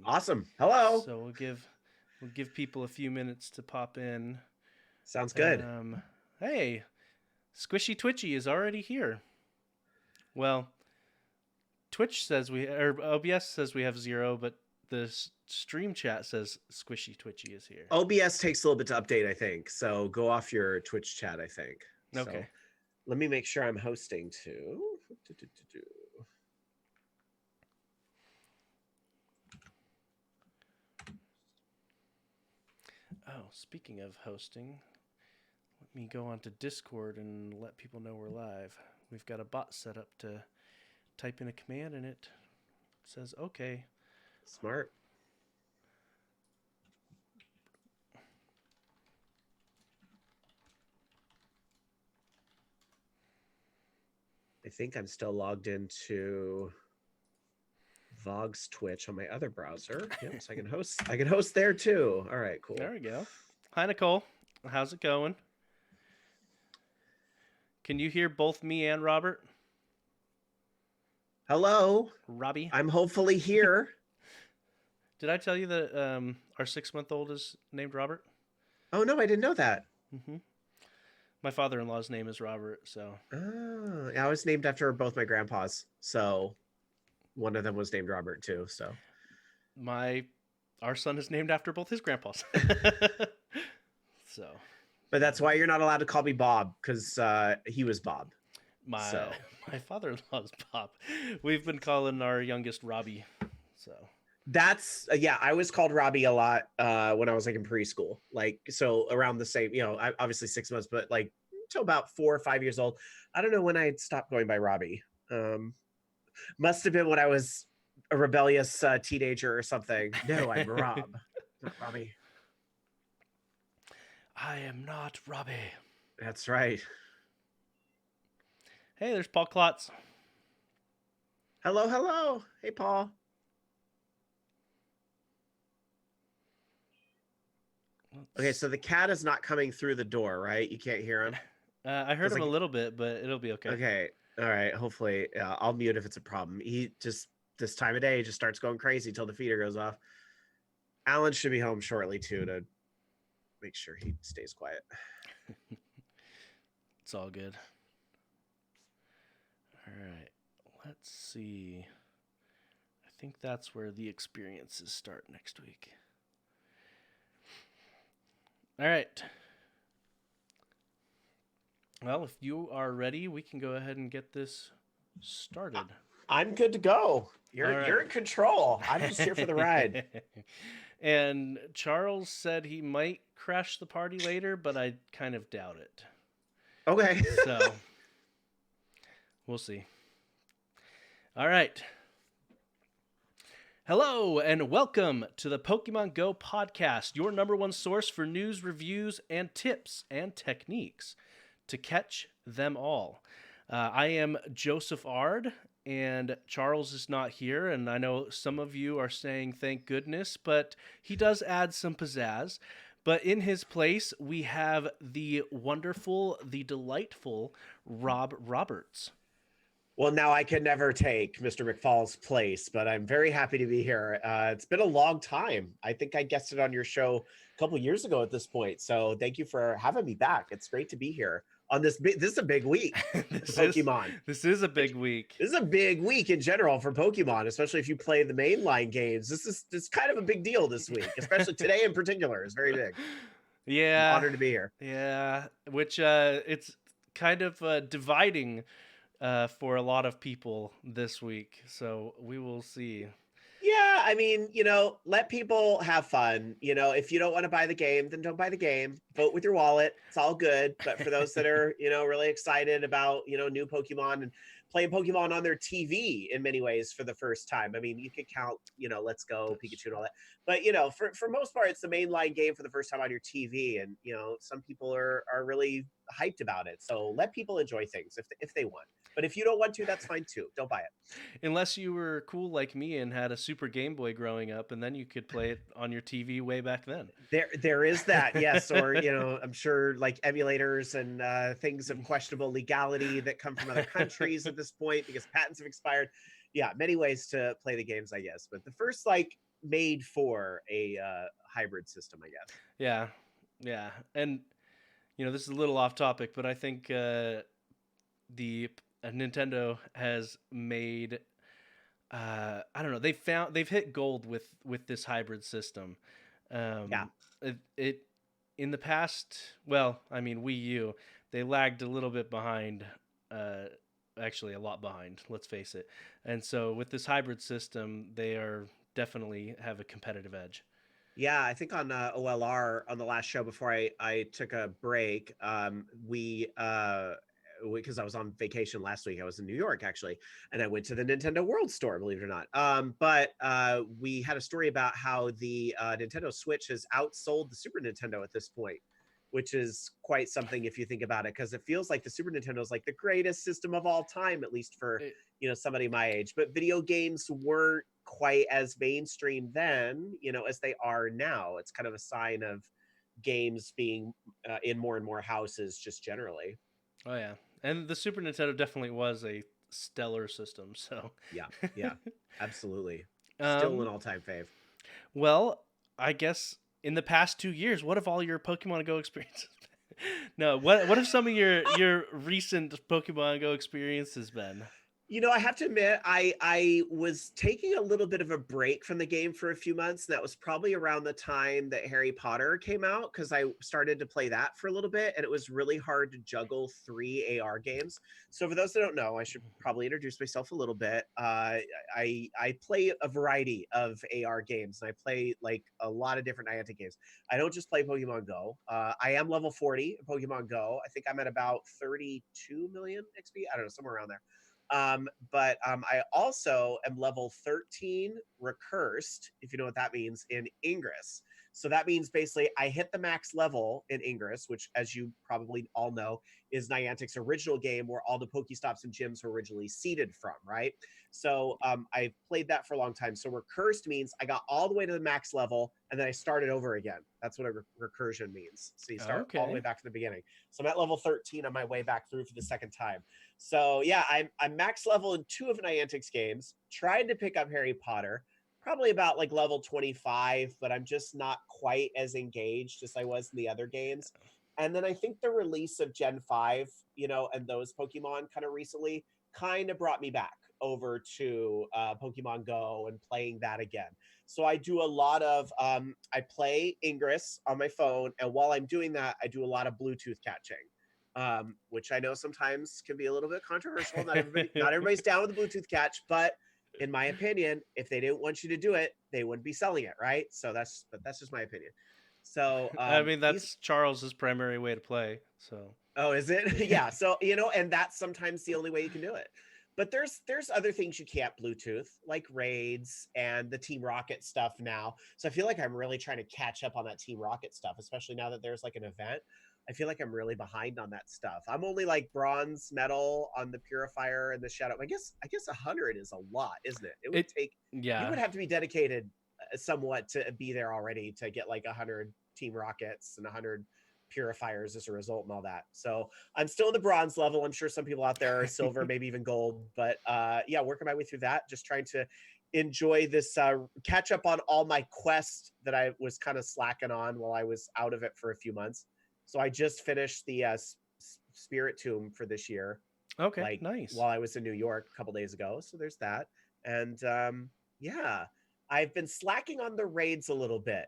Awesome. Hello. So we'll give people a few minutes to pop in. Sounds good. Hey, Squishy Twitchy is already here. Well, Twitch says OBS says we have 0, but the stream chat says Squishy Twitchy is here. OBS takes a little bit to update, I think. So go off your Twitch chat, I think. Okay. So let me make sure I'm hosting too. Oh, speaking of hosting, let me go onto Discord and let people know we're live. We've got a bot set up to type in a command and it says okay. Smart. I think I'm still logged into Vog's Twitch on my other browser. Yep, so I can host there too. All right, cool. There we go. Hi, Nicole. How's it going? Can you hear both me and Robert? Hello. Robbie? I'm hopefully here. Did I tell you that our 6-month-old is named Robert? Oh, no, I didn't know that. Mm-hmm. My father-in-law's name is Robert, so... Oh, I was named after both my grandpas, so one of them was named Robert, too, so... Our son is named after both his grandpas. So... But that's why you're not allowed to call me Bob, because he was Bob. My father-in-law's Bob. We've been calling our youngest Robbie, so... That's I was called Robbie a lot when I was like in preschool, like so around the same, obviously 6 months, but like till about 4 or 5 years old. I don't know when I stopped going by Robbie. Must have been when I was a rebellious teenager or something. No, I'm Rob, not Robbie. I am not Robbie. That's right. Hey, there's Paul Klotz. Hello. Hey, Paul. Okay, so the cat is not coming through the door, right? You can't hear him? I heard him a little bit, but it'll be okay. Okay. All right. Hopefully, I'll mute if it's a problem. He just, this time of day, just starts going crazy till the feeder goes off. Alan should be home shortly, too, to make sure he stays quiet. It's all good. All right. Let's see. I think that's where the experiences start next week. All right. Well, if you are ready, we can go ahead and get this started. I'm good to go. You're in control. I'm just here for the ride. And Charles said he might crash the party later, but I kind of doubt it. Okay. So, we'll see. All right. Hello and welcome to the Pokemon GO Podcast, your #1 source for news, reviews, and tips and techniques to catch them all. I am Joseph Ard, and Charles is not here, and I know some of you are saying thank goodness, but he does add some pizzazz. But in his place, we have the wonderful, the delightful Rob Roberts. Well, now I can never take Mr. McFall's place, but I'm very happy to be here. It's been a long time. I think I guested on your show a couple years ago at this point. So thank you for having me back. It's great to be here on this. This is a big week for Pokemon. This is a big week. This is a big week in general for Pokemon, especially if you play the mainline games. This is kind of a big deal this week, especially today in particular. It's very big. Yeah. I'm honored to be here. Yeah, which it's kind of dividing for a lot of people this week, so we will see. Yeah, I mean, let people have fun. If you don't want to buy the game, then don't buy the game. Vote with your wallet. It's all good. But for those that are, really excited about, new Pokemon and playing Pokemon on their TV in many ways for the first time. I mean, you could count, Let's Go, Pikachu and all that. But, for most part, it's the mainline game for the first time on your TV. And, some people are really hyped about it. So let people enjoy things if they want. But if you don't want to, that's fine too. Don't buy it. Unless you were cool like me and had a Super Game Boy growing up, and then you could play it on your TV way back then. There is that, yes. Or, I'm sure like emulators and things of questionable legality that come from other countries at this point because patents have expired. Yeah, many ways to play the games, I guess. But the first made for a hybrid system, I guess. Yeah, and this is a little off topic, but I think the Nintendo has made I don't know, they've hit gold with this hybrid system. Yeah. It in the past, well, I mean Wii U, they lagged a little bit behind, uh, actually a lot behind. Let's face it. And so with this hybrid system, they are definitely have a competitive edge. Yeah, I think on OLR on the last show before I took a break, we because I was on vacation last week, I was in New York actually, and I went to the Nintendo World Store, believe it or not. But we had a story about how the Nintendo Switch has outsold the Super Nintendo at this point, which is quite something if you think about it, because it feels like the Super Nintendo is like the greatest system of all time, at least for It- somebody my age. But video games weren't quite as mainstream then, as they are now. It's kind of a sign of games being in more and more houses just generally. oh yeah, and the Super Nintendo definitely was a stellar system. So, Yeah, yeah, absolutely. Still an um, all-time fave. well, I guess in the past 2 years, what have all your Pokemon Go experiences been? No, what have some of your recent Pokemon Go experiences been? I have to admit, I was taking a little bit of a break from the game for a few months. And that was probably around the time that Harry Potter came out, because I started to play that for a little bit, and it was really hard to juggle 3 AR games. So for those that don't know, I should probably introduce myself a little bit. I play a variety of AR games, and I play like a lot of different Niantic games. I don't just play Pokemon Go. I am level 40 in Pokemon Go. I think I'm at about 32 million XP. I don't know, somewhere around there. But I also am level 13 recursed, if you know what that means, in Ingress. So that means basically I hit the max level in Ingress, which, as you probably all know, is Niantic's original game where all the Pokestops and gyms were originally seeded from, right? So I've played that for a long time. So recursed means I got all the way to the max level and then I started over again. That's what a recursion means. So you start all the way Okay. back to the beginning. So I'm at level 13 on my way back through for the second time. So yeah, I'm max level in 2 of Niantic's games. Tried to pick up Harry Potter, probably about like level 25, but I'm just not quite as engaged as I was in the other games. And then I think the release of Gen 5, and those Pokemon kind of recently kind of brought me back over to Pokemon Go and playing that again. So I do a lot of I play Ingress on my phone, and while I'm doing that, I do a lot of Bluetooth catching, which I know sometimes can be a little bit controversial. Not everybody's down with the Bluetooth catch, but in my opinion, if they didn't want you to do it, they wouldn't be selling it, right? But that's just my opinion. So I mean, these that's Charles's primary way to play. So, Oh, is it? Yeah. So, and that's sometimes the only way you can do it. But there's other things you can't Bluetooth, like raids and the Team Rocket stuff now. So I feel like I'm really trying to catch up on that Team Rocket stuff, especially now that there's like an event. I feel like I'm really behind on that stuff. I'm only like bronze medal on the Purifier and the Shadow. I guess 100 is a lot, isn't it? It would it take You yeah. would have to be dedicated somewhat to be there already to get like 100 Team Rockets and 100 purifiers as a result and all that. So I'm still in the bronze level. I'm sure some people out there are silver, maybe even gold. But yeah, working my way through that, just trying to enjoy this catch up on all my quests that I was kind of slacking on while I was out of it for a few months. So I just finished the Spiritomb for this year, Okay, like nice. while I was in New York a couple days ago. So there's that. And yeah, I've been slacking on the raids a little bit.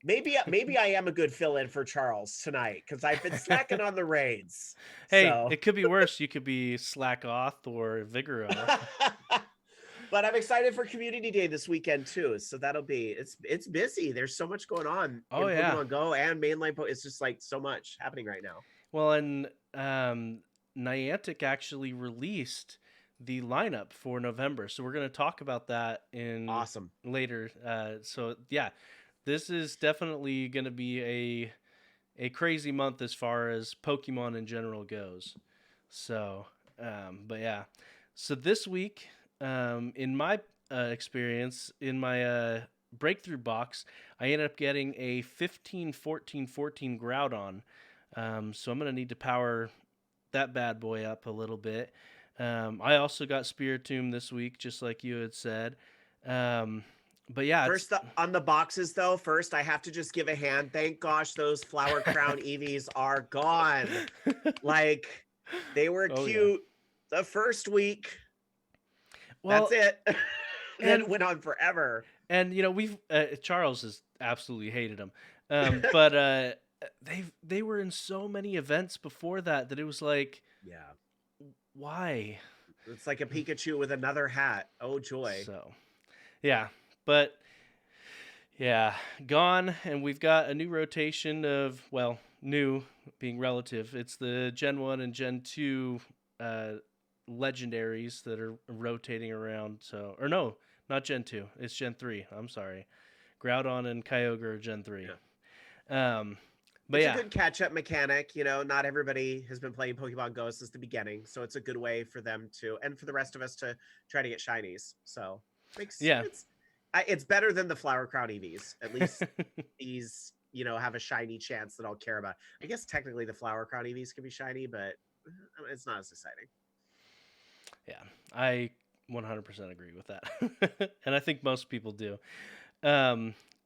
Maybe I am a good fill-in for Charles tonight because I've been slacking on the raids. Hey, So, it could be worse. You could be Slack Off or Vigoroth. but I'm excited for Community Day this weekend too. So that'll be it's busy. There's so much going on Oh in yeah. Pokemon Go and mainline. It's just like so much happening right now. Well, and Niantic actually released the lineup for November, so we're going to talk about that in Awesome. later. So yeah, this is definitely going to be a crazy month as far as Pokemon in general goes. So, but yeah, so this week, in my experience, in my breakthrough box, I ended up getting a 15-14-14 Groudon. So I'm going to need to power that bad boy up a little bit. I also got Spiritomb this week, just like you had said. Um, But yeah, First, on the boxes, though, first, I have to just give a hand. Thank gosh those Flower Crown Eevees are gone. Like, they were Oh, yeah. cute the first week. Well, That's it. Then and it went on forever. and we've Charles has absolutely hated them, but they were in so many events before that it was like, Yeah. why? It's like a Pikachu with another hat. Oh, joy. So, yeah, but yeah, gone, and we've got a new rotation of, well, new being relative. It's the Gen 1 and Gen 2 legendaries that are rotating around. So, or no, not Gen 2. It's Gen 3. I'm sorry. Groudon and Kyogre are Gen 3. Yeah. But It's yeah. a good catch-up mechanic. Not everybody has been playing Pokemon Go since the beginning, so it's a good way for them to, and for the rest of us to try to get shinies. So Yeah. it's better than the Flower Crown Eevees. At least these, have a shiny chance that I'll care about. I guess technically the Flower Crown Eevees can be shiny, but it's not as exciting. Yeah, I 100% agree with that. And I think most people do.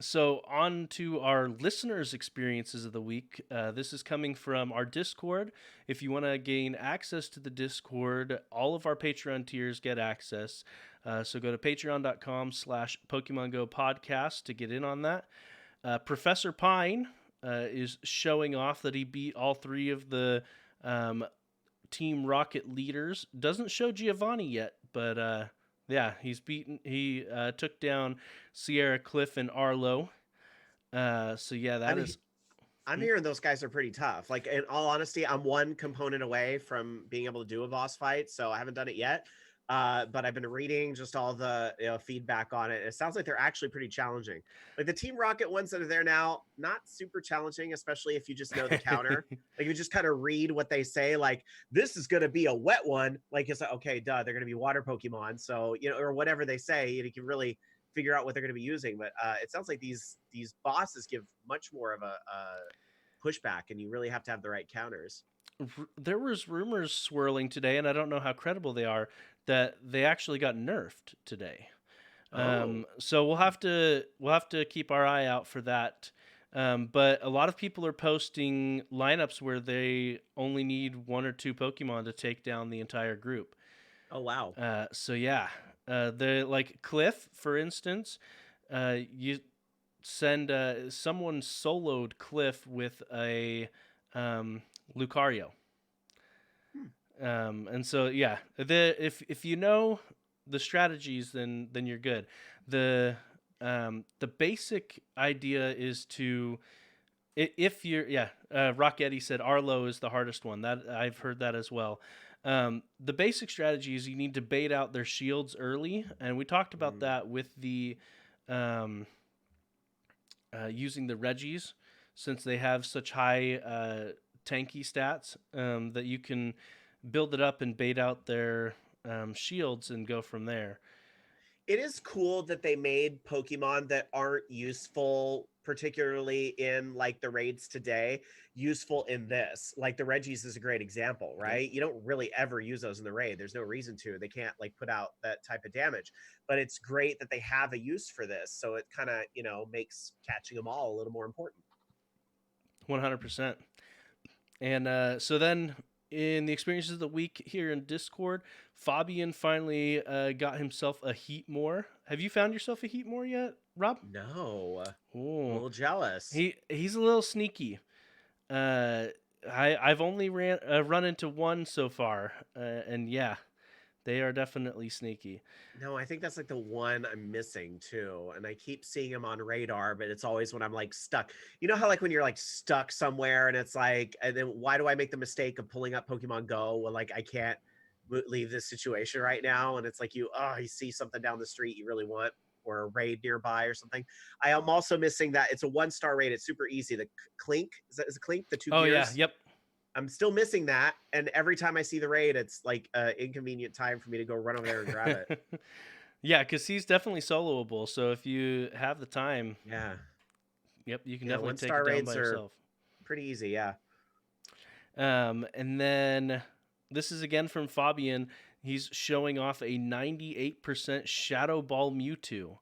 So on to our listeners' experiences of the week. This is coming from our Discord. If you want to gain access to the Discord, all of our Patreon tiers get access. So go to patreon.com/Pokemon GO Podcast to get in on that. Professor Pine is showing off that he beat all 3 of the Team Rocket leaders. Doesn't show Giovanni yet, but yeah, he took down Sierra Cliff and Arlo. So yeah, I'm hearing those guys are pretty tough. Like, in all honesty, I'm one component away from being able to do a boss fight, so I haven't done it yet. But I've been reading just all the feedback on it. It sounds like they're actually pretty challenging. Like the Team Rocket ones that are there now, not super challenging, especially if you just know the counter. Like you just kind of read what they say. Like this is going to be a wet one. Like it's like, okay, duh, they're going to be water Pokemon. So or whatever they say, you can really figure out what they're going to be using. But it sounds like these bosses give much more of a pushback, and you really have to have the right counters. there was rumors swirling today, and I don't know how credible they are, that they actually got nerfed today. So we'll have to keep our eye out for that. But a lot of people are posting lineups where they only need 1 or 2 Pokemon to take down the entire group. Oh wow. So yeah, the like Cliff, for instance, you send someone soloed Cliff with a Lucario. And so yeah, if you know the strategies, then you're good. The basic idea is to, if you're Rock Eddie said Arlo is the hardest one. That I've heard that as well. The basic strategy is you need to bait out their shields early, and we talked about that with the using the Reggies, since they have such high tanky stats, that you can build it up and bait out their shields and go from there. It is cool that they made Pokemon that aren't useful, particularly in like the raids today, useful in this. Like the Reggies is a great example, right? You don't really ever use those in the raid. There's no reason to. They can't like put out that type of damage. But it's great that they have a use for this. So it kind of, makes catching them all a little more important. 100%. And so then in the experiences of the week here in Discord, Fabian finally got himself a Heatmore. Have you found yourself a Heatmore yet, Rob? No. Ooh. A little jealous. He's a little sneaky. I've only run into one so far, and yeah, they are definitely sneaky. No, I think that's like the one I'm missing too. And I keep seeing him on radar, but it's always when I'm like stuck. You know how like when you're like stuck somewhere and it's like, and then why do I make the mistake of pulling up Pokemon Go when like I can't leave this situation right now? And it's like you see something down the street you really want, or a raid nearby or something. I am also missing that it's a 1-star raid. It's super easy. The Clink, is it Clink? The 2 gears? Oh yeah, yep. I'm still missing that, and every time I see the raid, it's like an inconvenient time for me to go run over there and grab it. Yeah, because he's definitely soloable. So if you have the time, yep, you can definitely take it down raids by yourself. Pretty easy, yeah. And then this is again from Fabian. He's showing off a 98% Shadow Ball Mewtwo.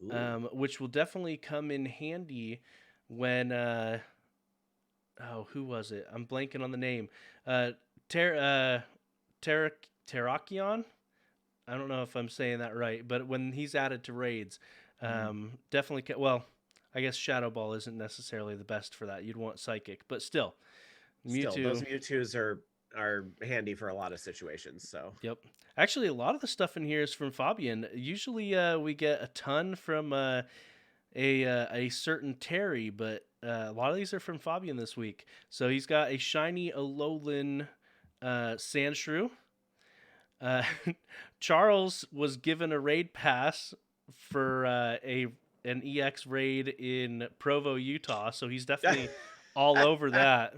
Ooh. which will definitely come in handy when who was it? I'm blanking on the name. Ter Terrakion. I don't know if I'm saying that right, but when he's added to raids, Mhm. definitely. Well, I guess Shadow Ball isn't necessarily the best for that. You'd want Psychic, but still, Still, those Mewtwo. Mewtwo's are handy for a lot of situations. So Yep. Actually, a lot of the stuff in here is from Fabian. Usually, we get a ton from a certain Terry, but a lot of these are from Fabian this week. So he's got a shiny Alolan Sandshrew. Uh, Charles was given a raid pass for a an EX raid in Provo, Utah, so he's definitely all over that.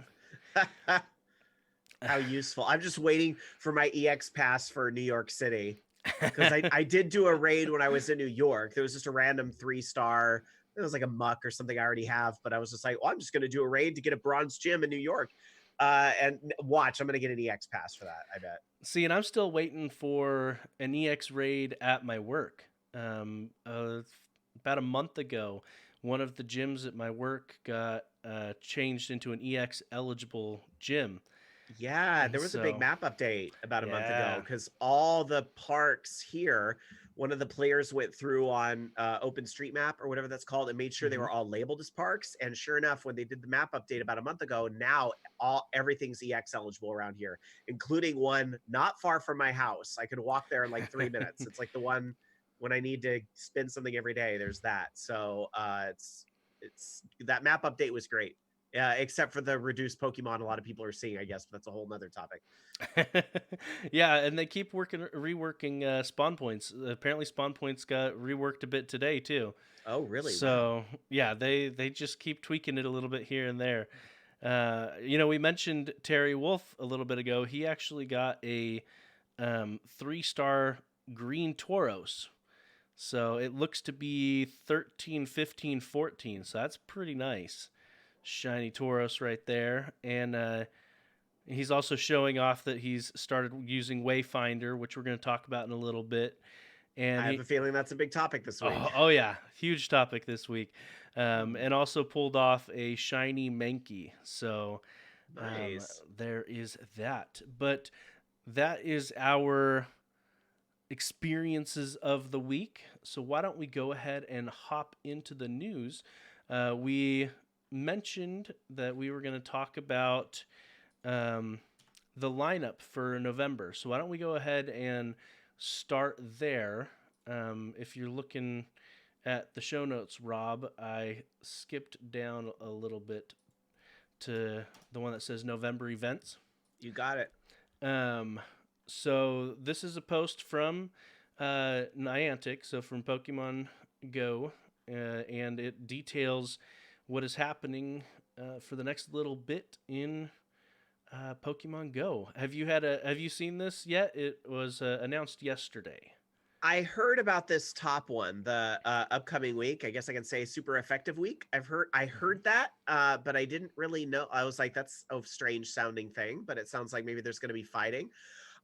how useful! I'm just waiting for my EX pass for New York City because I did do a raid when I was in New York. There was just a random 3-star. It was like a muck or something I already have, but I was just like, well, I'm just going to do a raid to get a bronze gym in New York. And watch, I'm going to get an EX pass for that. I bet. See, and I'm still waiting for an EX raid at my work. About a month ago, one of the gyms at my work got changed into an EX eligible gym. Yeah, And there was a big so, map update about a month ago yeah. because all the parks here, one of the players went through on OpenStreetMap or whatever that's called and made sure they Hmm. were all labeled as parks. And sure enough, when they did the map update about a month ago, now everything's EX eligible around here, including one not far from my house. I could walk there in like 3 minutes. It's like the one when I need to spin something every day. There's that. So it's that map update was great. Yeah, except for the reduced Pokemon a lot of people are seeing, I guess, but that's a whole nother topic. Yeah, and they keep reworking spawn points. Apparently, spawn points got reworked a bit today too. Oh, really? Wow. So yeah, they just keep tweaking it a little bit here and there. We mentioned Terry Wolf a little bit ago. He actually got a 3-star green Tauros. So it looks to be 13, 15, 14. So that's pretty nice. Shiny Tauros right there. And he's also showing off that he's started using Wayfinder, which we're going to talk about in a little bit. And I have a feeling that's a big topic this week. oh yeah, huge topic this week. And also pulled off a shiny Mankey. So Nice. there is that. But that is our experiences of the week. So why don't we go ahead and hop into the news? We mentioned that we were going to talk about the lineup for November. So why don't we go ahead and start there? If you're looking at the show notes, Rob, I skipped down a little bit to the one that says November events. You got it. Um, so this is a post from Niantic, so from Pokemon Go, and it details what is happening for the next little bit in Pokemon Go. Have you seen this yet? It was announced yesterday. I heard about this top one, the upcoming week. I guess I can say super effective week. I heard that, but I didn't really know. I was like, that's a strange sounding thing, but it sounds like maybe there's going to be fighting.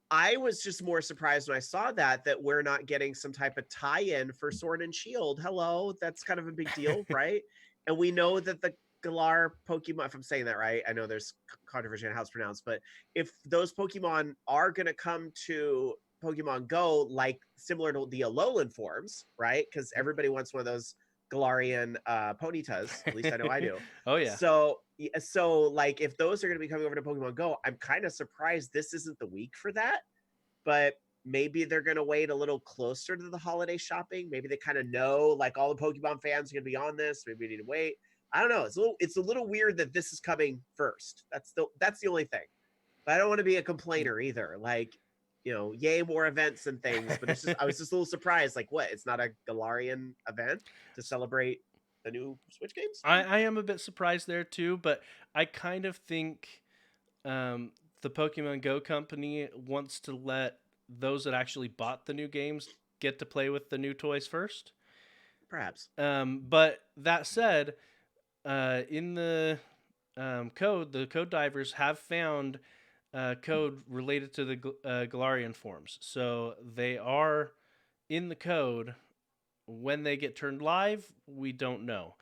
I was just more surprised when I saw that we're not getting some type of tie-in for Sword and Shield. Hello, that's kind of a big deal, right? And we know that the Galar Pokemon, if I'm saying that right, I know there's controversy on how it's pronounced, but if those Pokemon are going to come to Pokemon Go, like similar to the Alolan forms, right? Because everybody wants one of those Galarian Ponytas. At least I know I do. Oh yeah. So like if those are going to be coming over to Pokemon Go, I'm kind of surprised this isn't the week for that. But maybe they're going to wait a little closer to the holiday shopping. Maybe they kind of know like all the Pokemon fans are going to be on this. Maybe we need to wait. I don't know. It's a little weird that this is coming first. That's the only thing. But I don't want to be a complainer either. Like, yay more events and things. But I was just a little surprised. Like, what? It's not a Galarian event to celebrate the new Switch games? I am a bit surprised there too, but I kind of think the Pokemon Go company wants to let those that actually bought the new games get to play with the new toys first. Perhaps. But that said, in the code, the code divers have found code related to the Galarian forms. So they are in the code when they get turned live, we don't know.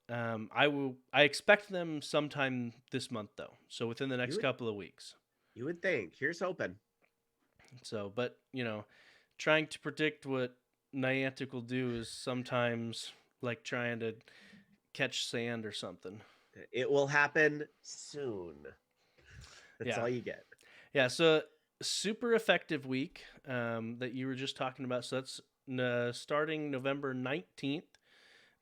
I expect them sometime this month though. So within the next couple of weeks. You would think. Here's hoping. So, but trying to predict what Niantic will do is sometimes like trying to catch sand or something. It will happen soon. That's all you get. Yeah, so super effective week that you were just talking about. So that's starting November 19th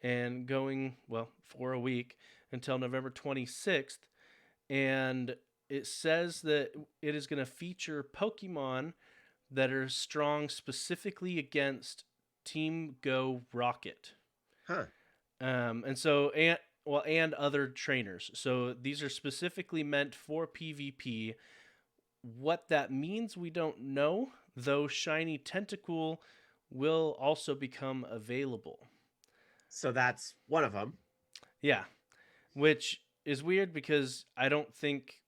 and going, well, for a week until November 26th. And it says that it is going to feature Pokemon that are strong specifically against Team Go Rocket. Huh. And other trainers. So these are specifically meant for PvP. What that means, we don't know, though shiny Tentacruel will also become available. So that's one of them. Yeah, which is weird because I don't think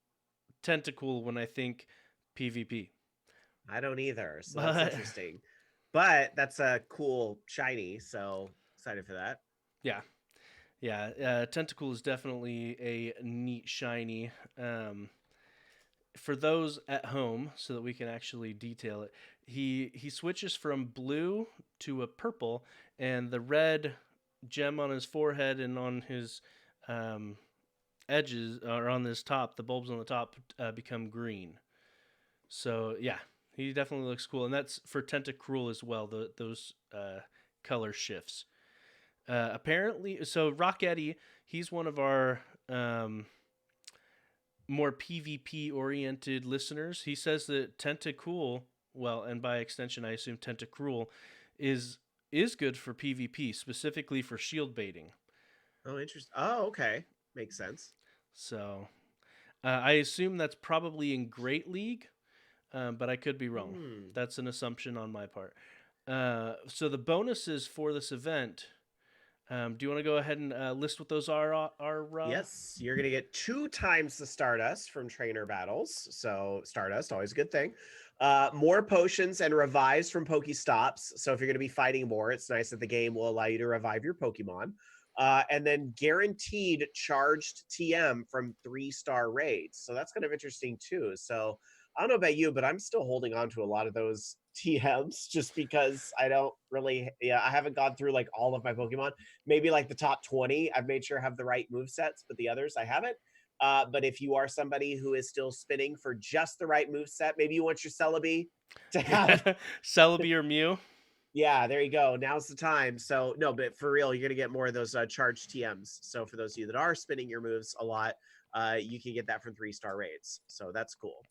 Tentacruel when I think PvP. I don't either, so that's interesting. But that's a cool shiny, so excited for that. Yeah. Tentacruel is definitely a neat shiny. For those at home, so that we can actually detail it, he switches from blue to a purple, and the red gem on his forehead and on his edges, or on his top, the bulbs on the top become green. So yeah, he definitely looks cool, and that's for Tentacruel as well. Those color shifts. Apparently, so Rocketti, he's one of our more PvP oriented listeners. He says that Tentacruel, well, and by extension, I assume Tentacruel, is good for PvP, specifically for shield baiting. Oh, interesting. Oh, okay, makes sense. So, I assume that's probably in Great League, but I could be wrong. That's an assumption on my part. So the bonuses for this event. Do you want to go ahead and list what those are? Yes, you're going to get 2 times the Stardust from trainer battles. So Stardust, always a good thing. More potions and revives from Pokestops. So if you're going to be fighting more, it's nice that the game will allow you to revive your Pokemon. And then guaranteed charged TM from 3-star raids. So that's kind of interesting too. So I don't know about you, but I'm still holding on to a lot of those TMs just because I don't really, I haven't gone through like all of my Pokemon. Maybe like the top 20, I've made sure I have the right move sets, but the others I haven't. But if you are somebody who is still spinning for just the right move set, maybe you want your Celebi to have Celebi or Mew. Yeah, there you go. Now's the time. So no, but for real, you're gonna get more of those charged TMs. So for those of you that are spinning your moves a lot, you can get that from 3-star raids. So that's cool.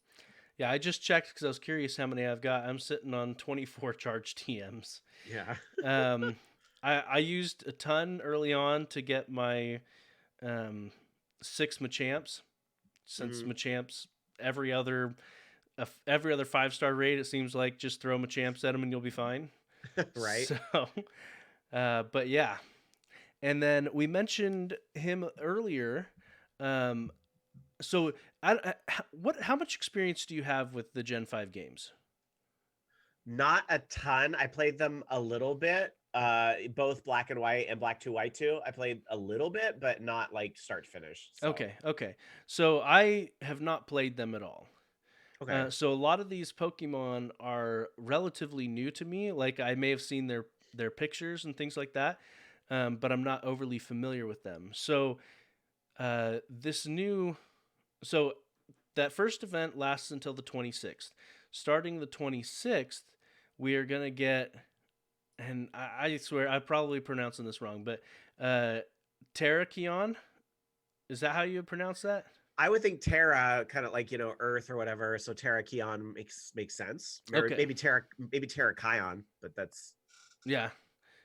Yeah, I just checked because I was curious how many I've got. I'm sitting on 24 charged TMs. Yeah. I used a ton early on to get my 6 Machamps. Since Machamps every other 5-star raid, it seems like just throw Machamps at them and you'll be fine. Right. So, but yeah, and then we mentioned him earlier. So, how much experience do you have with the Gen 5 games? Not a ton. I played them a little bit, both Black and White and Black 2 White 2. I played a little bit, but not like start to finish. So. Okay. So I have not played them at all. Okay. So a lot of these Pokemon are relatively new to me. Like I may have seen their pictures and things like that, but I'm not overly familiar with them. So so that first event lasts until the 26th. Starting the 26th, we are gonna get, and I swear I'm probably pronouncing this wrong, but Terrakion. Is that how you pronounce that? I would think Terra, kind of like, Earth or whatever. So Terrakion makes sense. Okay. Maybe Terrakion, but that's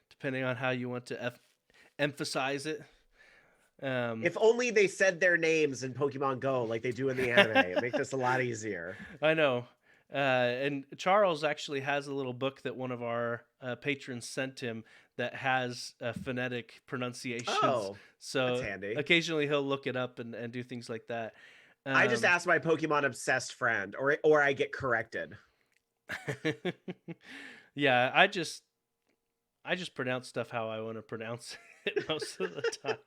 depending on how you want to emphasize it. If only they said their names in Pokemon Go like they do in the anime. It'd make this a lot easier. I know. And Charles actually has a little book that one of our patrons sent him that has phonetic pronunciations. Oh, so that's handy. Occasionally he'll look it up and do things like that. I just ask my Pokemon obsessed friend, or I get corrected. Yeah, I just pronounce stuff how I want to pronounce it most of the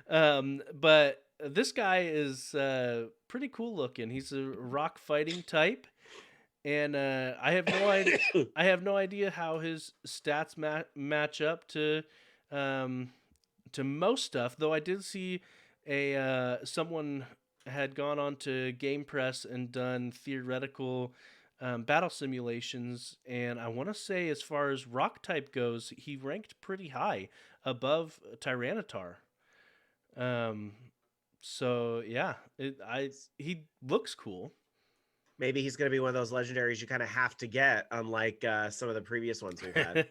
time. But this guy is pretty cool looking. He's a rock fighting type, and I have no idea. I have no idea how his stats match up um, to most stuff. Though I did see a someone had gone on to Game Press and done theoretical battle simulations, and I want to say, as far as rock type goes, he ranked pretty high, above Tyranitar. Um, so yeah, he looks cool. Maybe he's going to be one of those legendaries you kind of have to get, unlike some of the previous ones we've had.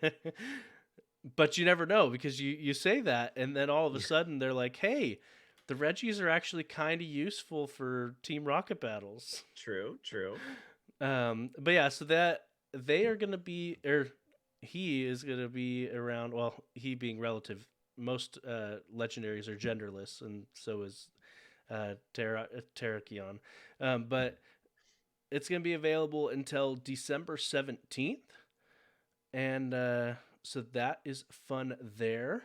But you never know, because you say that, and then all of a sudden they're like, hey, the Reggies are actually kind of useful for Team Rocket battles. True. But yeah, so that they are gonna be, or he is gonna be around. Well, he being relative, most legendaries are genderless, and so is Terrakion. But it's gonna be available until December 17th, and so that is fun there.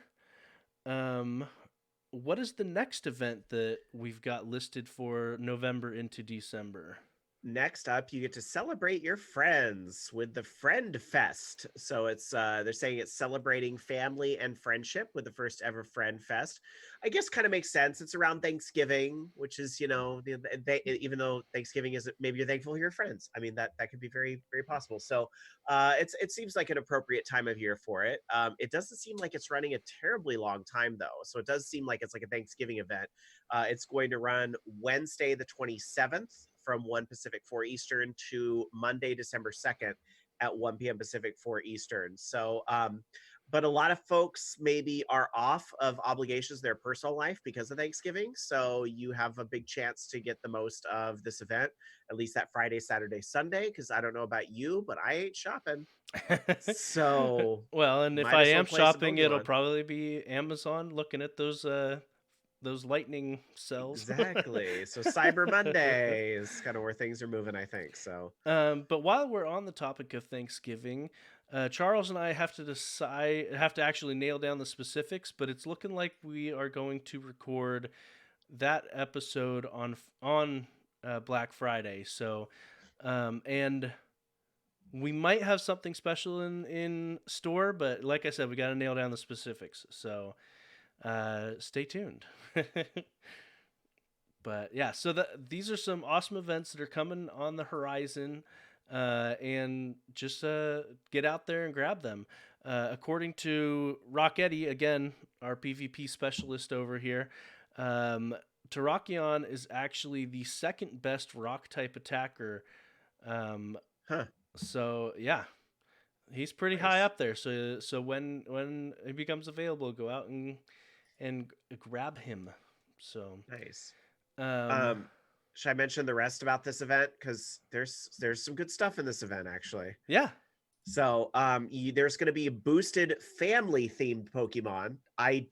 What is the next event that we've got listed for November into December? Next up, you get to celebrate your friends with the Friend Fest. So it's they're saying it's celebrating family and friendship with the first ever Friend Fest. I guess kind of makes sense. It's around Thanksgiving, which is, they, even though Thanksgiving is, maybe you're thankful for your friends. I mean, that could be very, very possible. So it seems like an appropriate time of year for it. It doesn't seem like it's running a terribly long time though. So it does seem like it's like a Thanksgiving event. It's going to run Wednesday the 27th from 1 Pacific, 4 Eastern to Monday, December 2nd at 1 p.m. Pacific, 4 Eastern. So, but a lot of folks maybe are off of obligations in their personal life because of Thanksgiving. So you have a big chance to get the most of this event, at least that Friday, Saturday, Sunday, because I don't know about you, but I ain't shopping. So Well, and if might I as well am play some shopping, it'll Pokemon. probably be Amazon, looking at those lightning cells. Exactly. So Cyber Monday is kind of where things are moving, I think. So But while we're on the topic of Thanksgiving, Charles and I have to actually nail down the specifics, but it's looking like we are going to record that episode on Black Friday. So, and we might have something special in store, but like I said, we got to nail down the specifics. So, stay tuned. But yeah, so these are some awesome events that are coming on the horizon, and just get out there and grab them. According to Rocketti, again, our PvP specialist over here, Terrakion is actually the second best rock type attacker. Um, huh. so yeah, he's pretty high Nice. up there. So when it becomes available, go out and grab him. So Nice. um, Um, should I mention the rest about this event? Because there's some good stuff in this event actually. yeah. So there's going to be boosted family themed Pokemon. I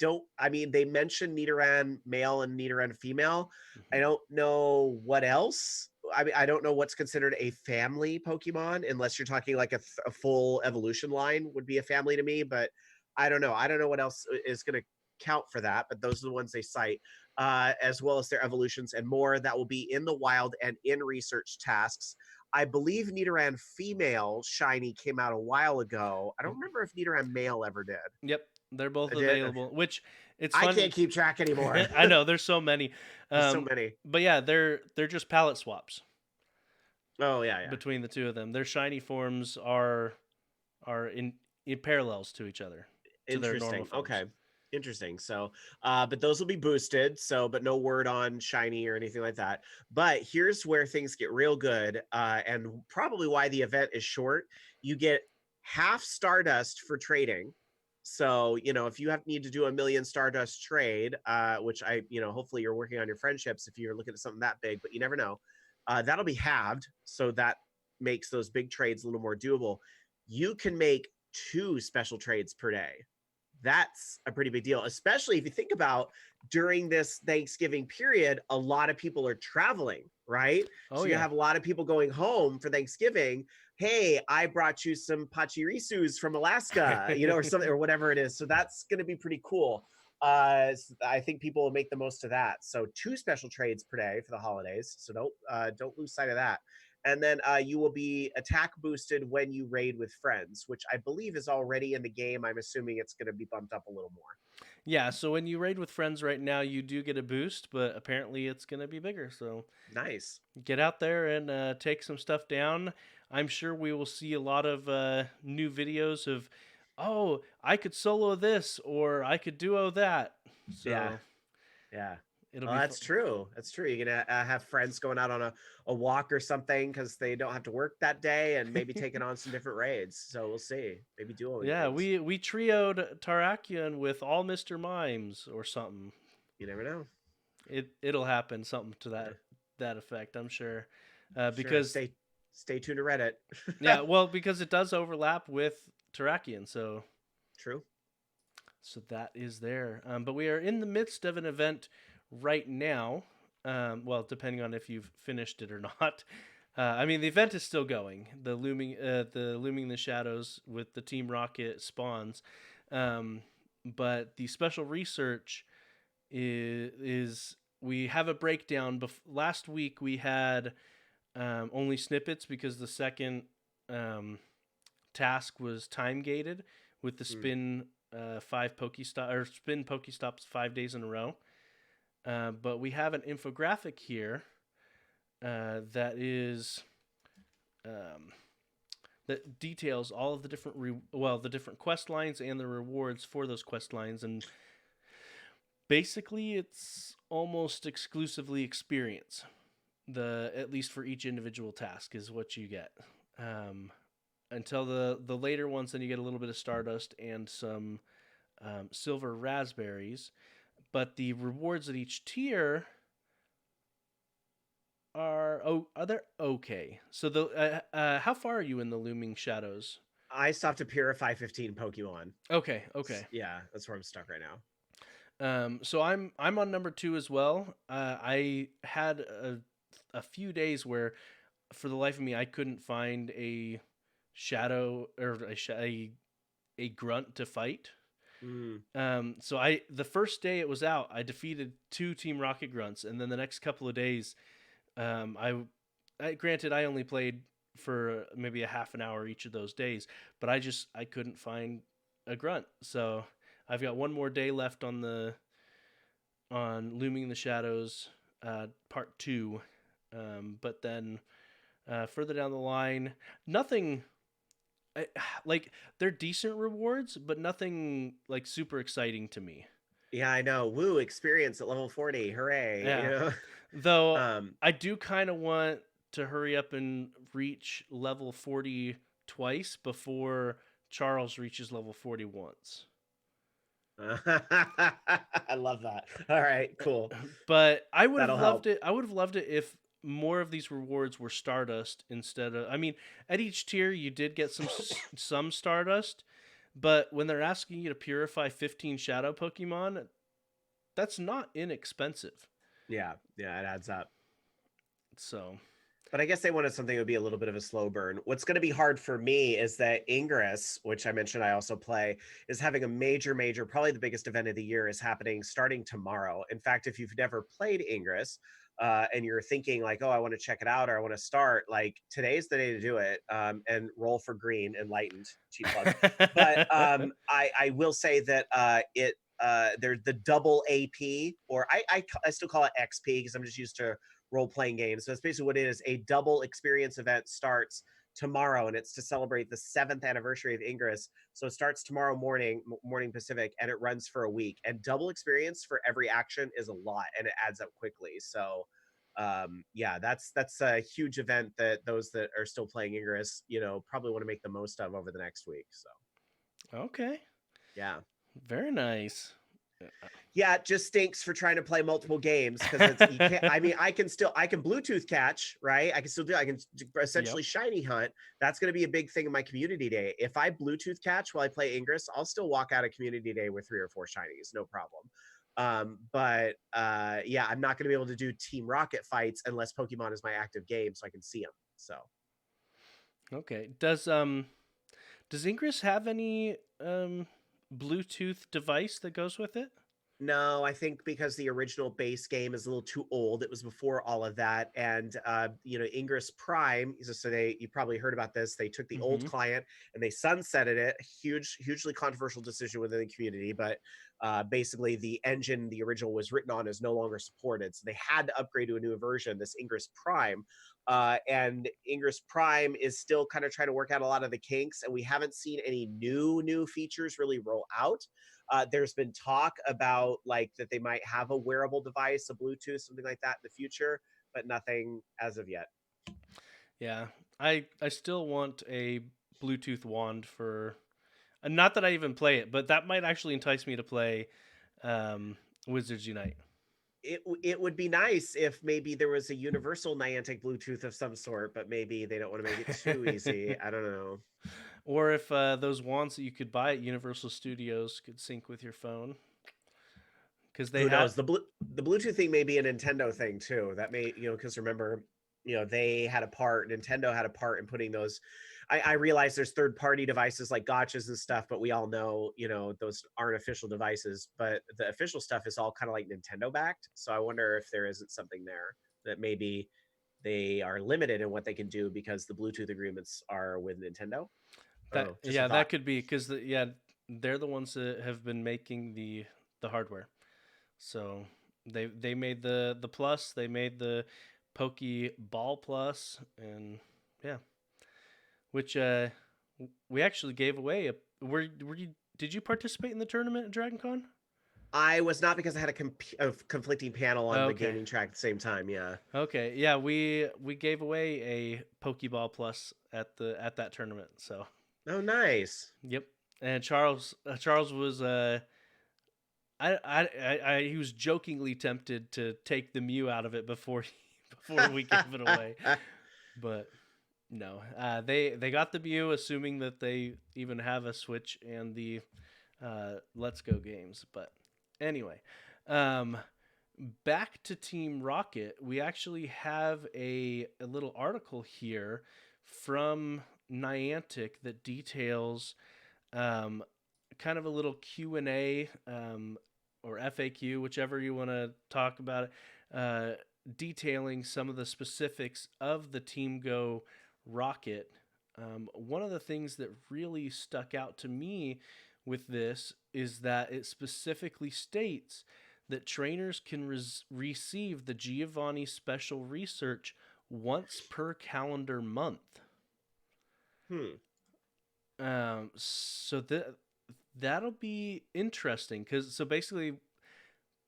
mean, they mentioned Nidoran male and Nidoran female. I don't know what else. I mean, I don't know what's considered a family Pokemon, unless you're talking like a full evolution line would be a family to me. But I don't know. I don't know what else is going to count for that. But those are the ones they cite, as well as their evolutions and more that will be in the wild and in research tasks. I believe Nidoran female shiny came out a while ago. I don't remember if Nidoran male ever did. Yep, they're both I did. available. Which it's I funny. can't keep track anymore. I know there's so many, There's so many. but yeah, they're just palette swaps Oh yeah. between the two of them. Their shiny forms are in parallels to each other, to their normal Interesting. forms. Okay. Interesting. So, but those will be boosted. So, but no word on shiny or anything like that. But here's where things get real good, and probably why the event is short. You get half Stardust for trading. So, if you need to do a million Stardust trade, which hopefully you're working on your friendships if you're looking at something that big, but you never know. That'll be halved. So that makes those big trades a little more doable. You can make 2 special trades per day. That's a pretty big deal, especially if you think about during this Thanksgiving period, a lot of people are traveling, right? Oh So you yeah. have a lot of people going home for Thanksgiving. Hey, I brought you some pachirisus from Alaska, or something or whatever it is. So that's going to be pretty cool. I think people will make the most of that. So 2 special trades per day for the holidays. So don't lose sight of that. And then you will be attack boosted when you raid with friends, which I believe is already in the game. I'm assuming it's going to be bumped up a little more. Yeah, so when you raid with friends right now, you do get a boost, but apparently it's going to be bigger. So Nice. get out there and take some stuff down. I'm sure we will see a lot of new videos of, oh, I could solo this or I could duo that. Yeah. So Yeah. it'll Well, be fun. that's true. That's true. You're gonna have friends going out on a walk or something because they don't have to work that day, and maybe taking on some different raids. So we'll see. Maybe duoing Yeah, things. we trioed Terrakion with all Mr. Mimes or something. You never know. It'll happen, something to Yeah. that effect, I'm sure. Sure. Because Stay tuned to Reddit. yeah, well, because it does overlap with Terrakion, True. so that is there. But we are in the midst of an event right now. Well, depending on if you've finished it or not. I mean, the event is still going. The looming the shadows with the Team Rocket spawns, but the special research is we have a breakdown. Last week we had only snippets because the second task was time gated with the spin spin Pokestops 5 days in a row. But we have an infographic here that is that details all of the different the different quest lines and the rewards for those quest lines, and basically it's almost exclusively experience. At least for each individual task is what you get. Until the later ones, then you get a little bit of Stardust and some silver raspberries. But the rewards at each tier are they're okay. So how far are you in the Looming Shadows? I stopped to Purify 15 Pokemon. Okay. Yeah, that's where I'm stuck right now. So I'm on number 2 as well. I had a few days where, for the life of me, I couldn't find a shadow or a grunt to fight. So the first day it was out, I defeated 2 Team Rocket grunts, and then the next couple of days, granted I only played for maybe a half an hour each of those days, but I couldn't find a grunt. So I've got one more day left on Looming the Shadows, part 2, but then further down the line, nothing. Like, they're decent rewards, but nothing like super exciting to me. Yeah, I know. Woo, experience at level 40. Hooray. Yeah. Though I do kind of want to hurry up and reach level 40 twice before Charles reaches level 40 once. I love that. All right, cool. But I would have That'll loved help. it. I would have loved it if more of these rewards were Stardust instead of. I mean, at each tier you did get some Stardust, but when they're asking you to purify 15 Shadow Pokemon, that's not inexpensive. Yeah, it adds up. So, but I guess they wanted something that would be a little bit of a slow burn. What's going to be hard for me is that Ingress, which I mentioned I also play, is having a major, probably the biggest event of the year, is happening starting tomorrow. In fact, if you've never played Ingress and you're thinking like, oh, I want to check it out or I want to start, like today's the day to do it, and roll for green, enlightened, cheap plug. But I will say that there's the double AP, or I still call it XP because I'm just used to role-playing games. So it's basically what it is. A double experience event starts tomorrow, and it's to celebrate the 7th anniversary of Ingress. So it starts tomorrow morning Pacific, and it runs for a week. And double experience for every action is a lot, and it adds up quickly. So yeah, that's a huge event that those that are still playing Ingress, probably want to make the most of over the next week. So okay. yeah. Very nice. Yeah, it just stinks for trying to play multiple games because it's you can't. I mean, I can Bluetooth catch, right? I can Yep. essentially shiny hunt. That's going to be a big thing in my community day. If I Bluetooth catch while I play Ingress, I'll still walk out of community day with 3 or 4 shinies, no problem. But yeah, I'm not going to be able to do Team Rocket fights unless Pokemon is my active game, so I can see them. So Okay. Does Ingress have any Bluetooth device that goes with it? no, I think because the original base game is a little too old. It was before all of that, and Ingress Prime. So you probably heard about this. They took the old Mm-hmm. client and they sunsetted it. Hugely controversial decision within the community, but basically the engine the original was written on is no longer supported. So they had to upgrade to a new version, this Ingress Prime. And Ingress Prime is still kind of trying to work out a lot of the kinks, and we haven't seen any new features really roll out. There's been talk about like that they might have a wearable device, a Bluetooth, something like that in the future, but nothing as of yet. Yeah, I still want a Bluetooth wand for. Not that I even play it, but that might actually entice me to play Wizards Unite. It would be nice if maybe there was a universal Niantic Bluetooth of some sort, but maybe they don't want to make it too easy. I don't know. Or if those wands that you could buy at Universal Studios could sync with your phone, because they Who had. knows? The Bluetooth thing may be a Nintendo thing too. That may because remember they had a part. Nintendo had a part in putting those. I realize there's third party devices like gotchas and stuff, but we all know those aren't official devices. But the official stuff is all kind of like Nintendo backed. So I wonder if there isn't something there that maybe they are limited in what they can do because the Bluetooth agreements are with Nintendo. I don't That know. Just a yeah, that thought. could be because they're the ones that have been making the hardware. So they made the plus, they made the Pokeball Plus, and yeah, which we actually gave away. Were you did you participate in the tournament at DragonCon? I was not because I had a conflicting panel on the Okay. gaming track at the same time. Yeah. Okay. Yeah, we gave away a Pokeball Plus at that tournament. So Oh, nice. yep. And Charles was he was jokingly tempted to take the Mew out of it before we gave it away, but no, they got the Mew, assuming that they even have a Switch and the Let's Go games. But anyway, um, back to Team Rocket, we actually have a little article here from Niantic that details um, kind of a little Q&A or FAQ, whichever you want to talk about it, detailing some of the specifics of the Team Go Rocket. One of the things that really stuck out to me with this is that it specifically states that trainers can receive the Giovanni Special Research once per calendar month. Hmm. So that'll be interesting because so basically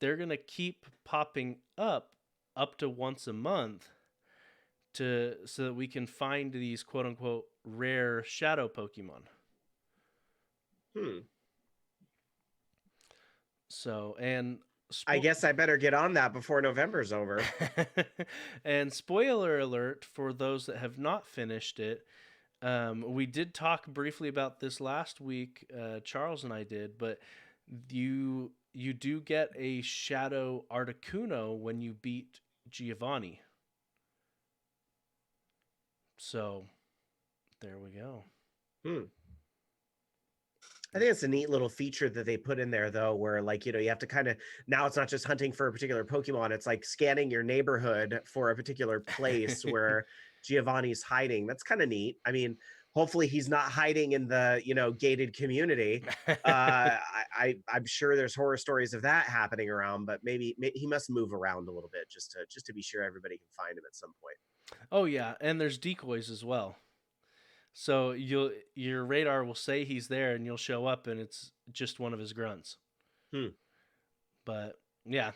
they're gonna keep popping up to once a month to so that we can find these quote unquote rare shadow Pokemon. Hmm. So and I guess I better get on that before November's over. and spoiler alert for those that have not finished it. We did talk briefly about this last week. Charles and I did, but you do get a Shadow Articuno when you beat Giovanni. So there we go. Hmm. I think it's a neat little feature that they put in there, though, where like you have to kind of now it's not just hunting for a particular Pokemon; it's like scanning your neighborhood for a particular place where Giovanni's hiding. That's kind of neat. I mean, hopefully he's not hiding in the gated community. I'm sure there's horror stories of that happening around, but maybe he must move around a little bit just to be sure everybody can find him at some point. Oh yeah, and there's decoys as well. So your radar will say he's there, and you'll show up, and it's just one of his grunts. Hmm. But yeah,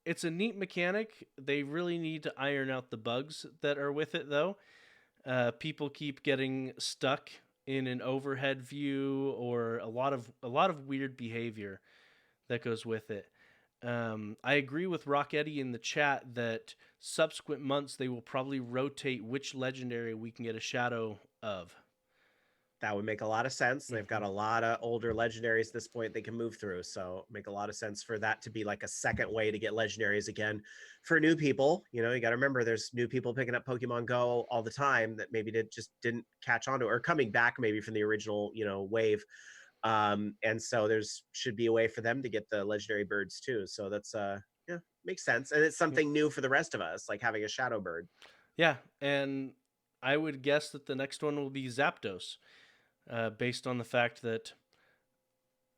it's a neat mechanic. They really need to iron out the bugs that are with it, though. People keep getting stuck in an overhead view or a lot of weird behavior that goes with it. I agree with Rock Eddie in the chat that subsequent months they will probably rotate which legendary we can get a shadow of. That would make a lot of sense. They've got a lot of older legendaries at this point they can move through. So make a lot of sense for that to be like a second way to get legendaries again for new people. You know, you got to remember there's new people picking up Pokemon Go all the time that maybe just didn't catch on to, or coming back maybe from the original, wave. And so there's should be a way for them to get the legendary birds too. So that's yeah, makes sense. And it's something new for the rest of us, like having a shadow bird. Yeah, and I would guess that the next one will be Zapdos, based on the fact that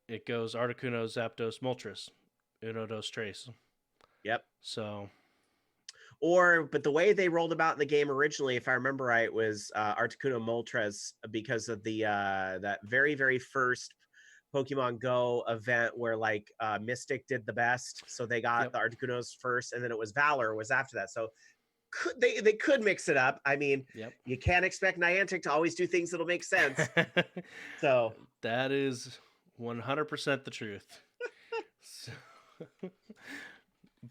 it goes Articuno, Zapdos, Moltres, Uno, Dos, Tres. Yep. So, but the way they rolled about in the game originally, if I remember right, was Articuno Moltres, because of the that very, very first Pokemon Go event where like Mystic did the best. So they got the Articunos first, and then it was Valor was after that. So they could mix it up. I mean, you can't expect Niantic to always do things that'll make sense. So that is 100% the truth. So,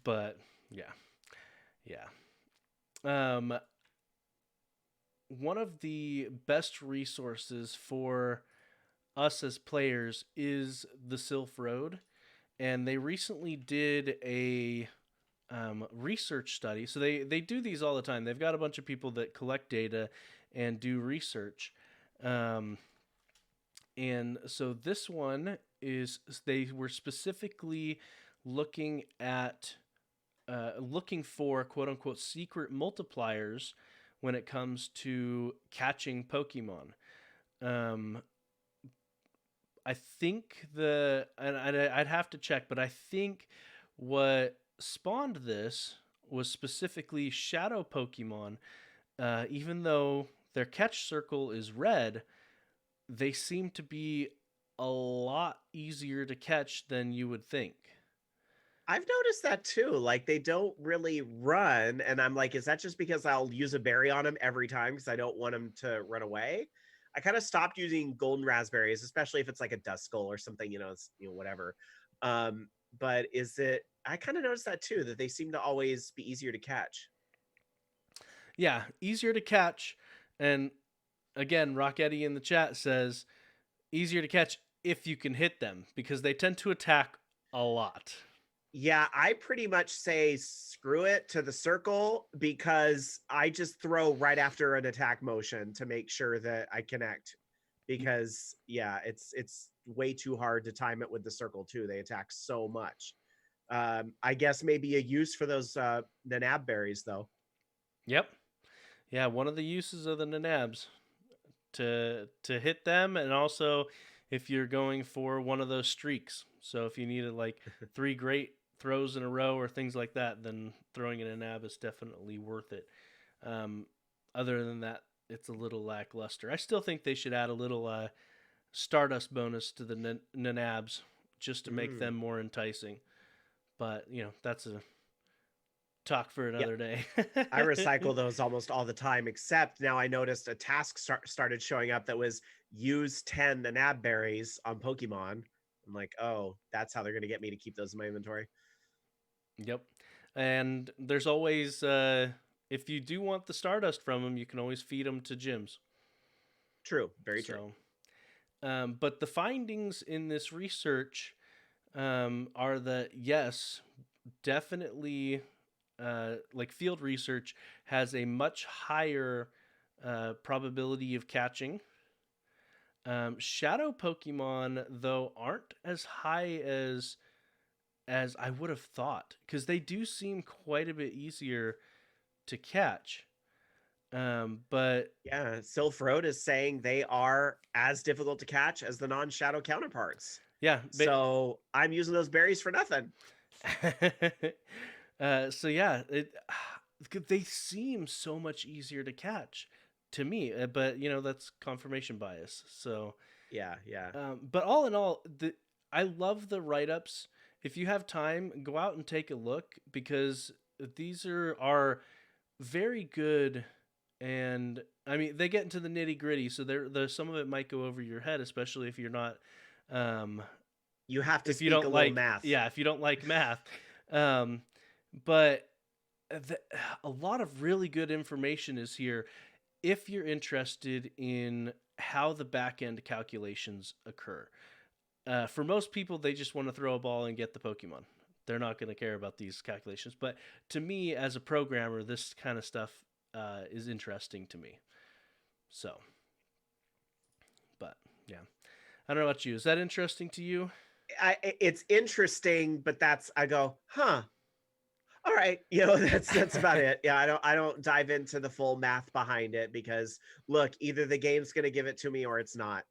but yeah. One of the best resources for us as players is the Sylph Road, and they recently did a research study. So they do these all the time. They've got a bunch of people that collect data and do research. And so this one is, they were specifically looking for quote unquote secret multipliers when it comes to catching Pokemon. I think I'd have to check, but I think what spawned this was specifically shadow Pokemon. Even though their catch circle is red, they seem to be a lot easier to catch than you would think. I've noticed that too. Like they don't really run, and I'm like, is that just because I'll use a berry on them every time because I don't want them to run away? I kind of stopped using golden raspberries, especially if it's like a Duskull or something, it's whatever. But is it? I kind of noticed that too, that they seem to always be easier to catch. Yeah, easier to catch, and again, Rocketti in the chat says easier to catch if you can hit them because they tend to attack a lot. Yeah, I pretty much say screw it to the circle because I just throw right after an attack motion to make sure that I connect. Because yeah, it's way too hard to time it with the circle too. They attack so much. I guess maybe a use for those NAB berries though. Yep. Yeah, one of the uses of the NABs to hit them, and also if you're going for one of those streaks. So if you needed like 3 great throws in a row or things like that, then throwing in a NAB is definitely worth it. Other than that, it's a little lackluster. I still think they should add a little Stardust bonus to the NABs just to make them more enticing. But, that's a talk for another day. I recycle those almost all the time, except now I noticed a task started showing up that was use 10 NAB berries on Pokemon. I'm like, oh, that's how they're going to get me to keep those in my inventory. Yep. And there's always, if you do want the Stardust from them, you can always feed them to gyms. True. Very true. But the findings in this research are that, yes, definitely, like field research has a much higher probability of catching. Shadow Pokemon, though, aren't as high as I would have thought, because they do seem quite a bit easier to catch. But yeah, Sylph Road is saying they are as difficult to catch as the non-shadow counterparts. Yeah, so I'm using those berries for nothing. So yeah, they seem so much easier to catch to me, but that's confirmation bias. So yeah. But all in all, I love the write-ups. If you have time, go out and take a look, because these are very good. And I mean, they get into the nitty gritty, so there's some of it might go over your head, especially if you're not You have to if you speak a don't little like, math. yeah, if you don't like math. But a lot of really good information is here if you're interested in how the back end calculations occur. For most people, they just want to throw a ball and get the Pokemon. They're not going to care about these calculations. But to me, as a programmer, this kind of stuff is interesting to me. So, but yeah, I don't know about you. Is that interesting to you? It's interesting, but I go, huh. All right, that's about it. Yeah, I don't dive into the full math behind it because look, either the game's gonna give it to me or it's not.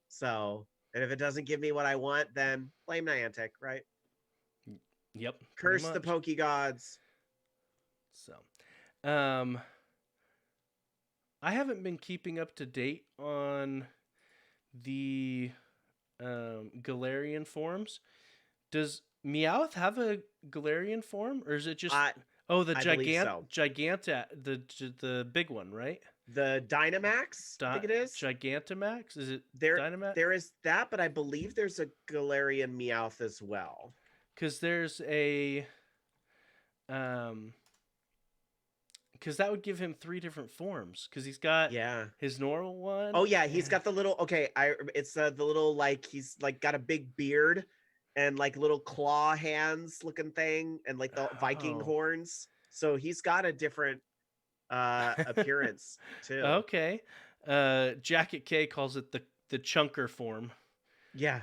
So, and if it doesn't give me what I want, then blame Niantic, right? Yep, pretty Curse the much. Poke Gods. So, I haven't been keeping up to date on the Galarian forms. Does Meowth have a Galarian form, or is it just I the I believe so. the big one, right? The Dynamax, I think it is. Gigantamax? Is it There Dynamax? there is that, but I believe there's a Galarian Meowth as well. Because there's a um, because that would give him 3 different forms. Because he's got Yeah. his normal one. Oh yeah, he's got the little it's the little like he's like got a big beard and like little claw hands looking thing and like the Viking Oh. horns. So he's got a different appearance too. Okay. Jacket K calls it the chunker form. Yeah.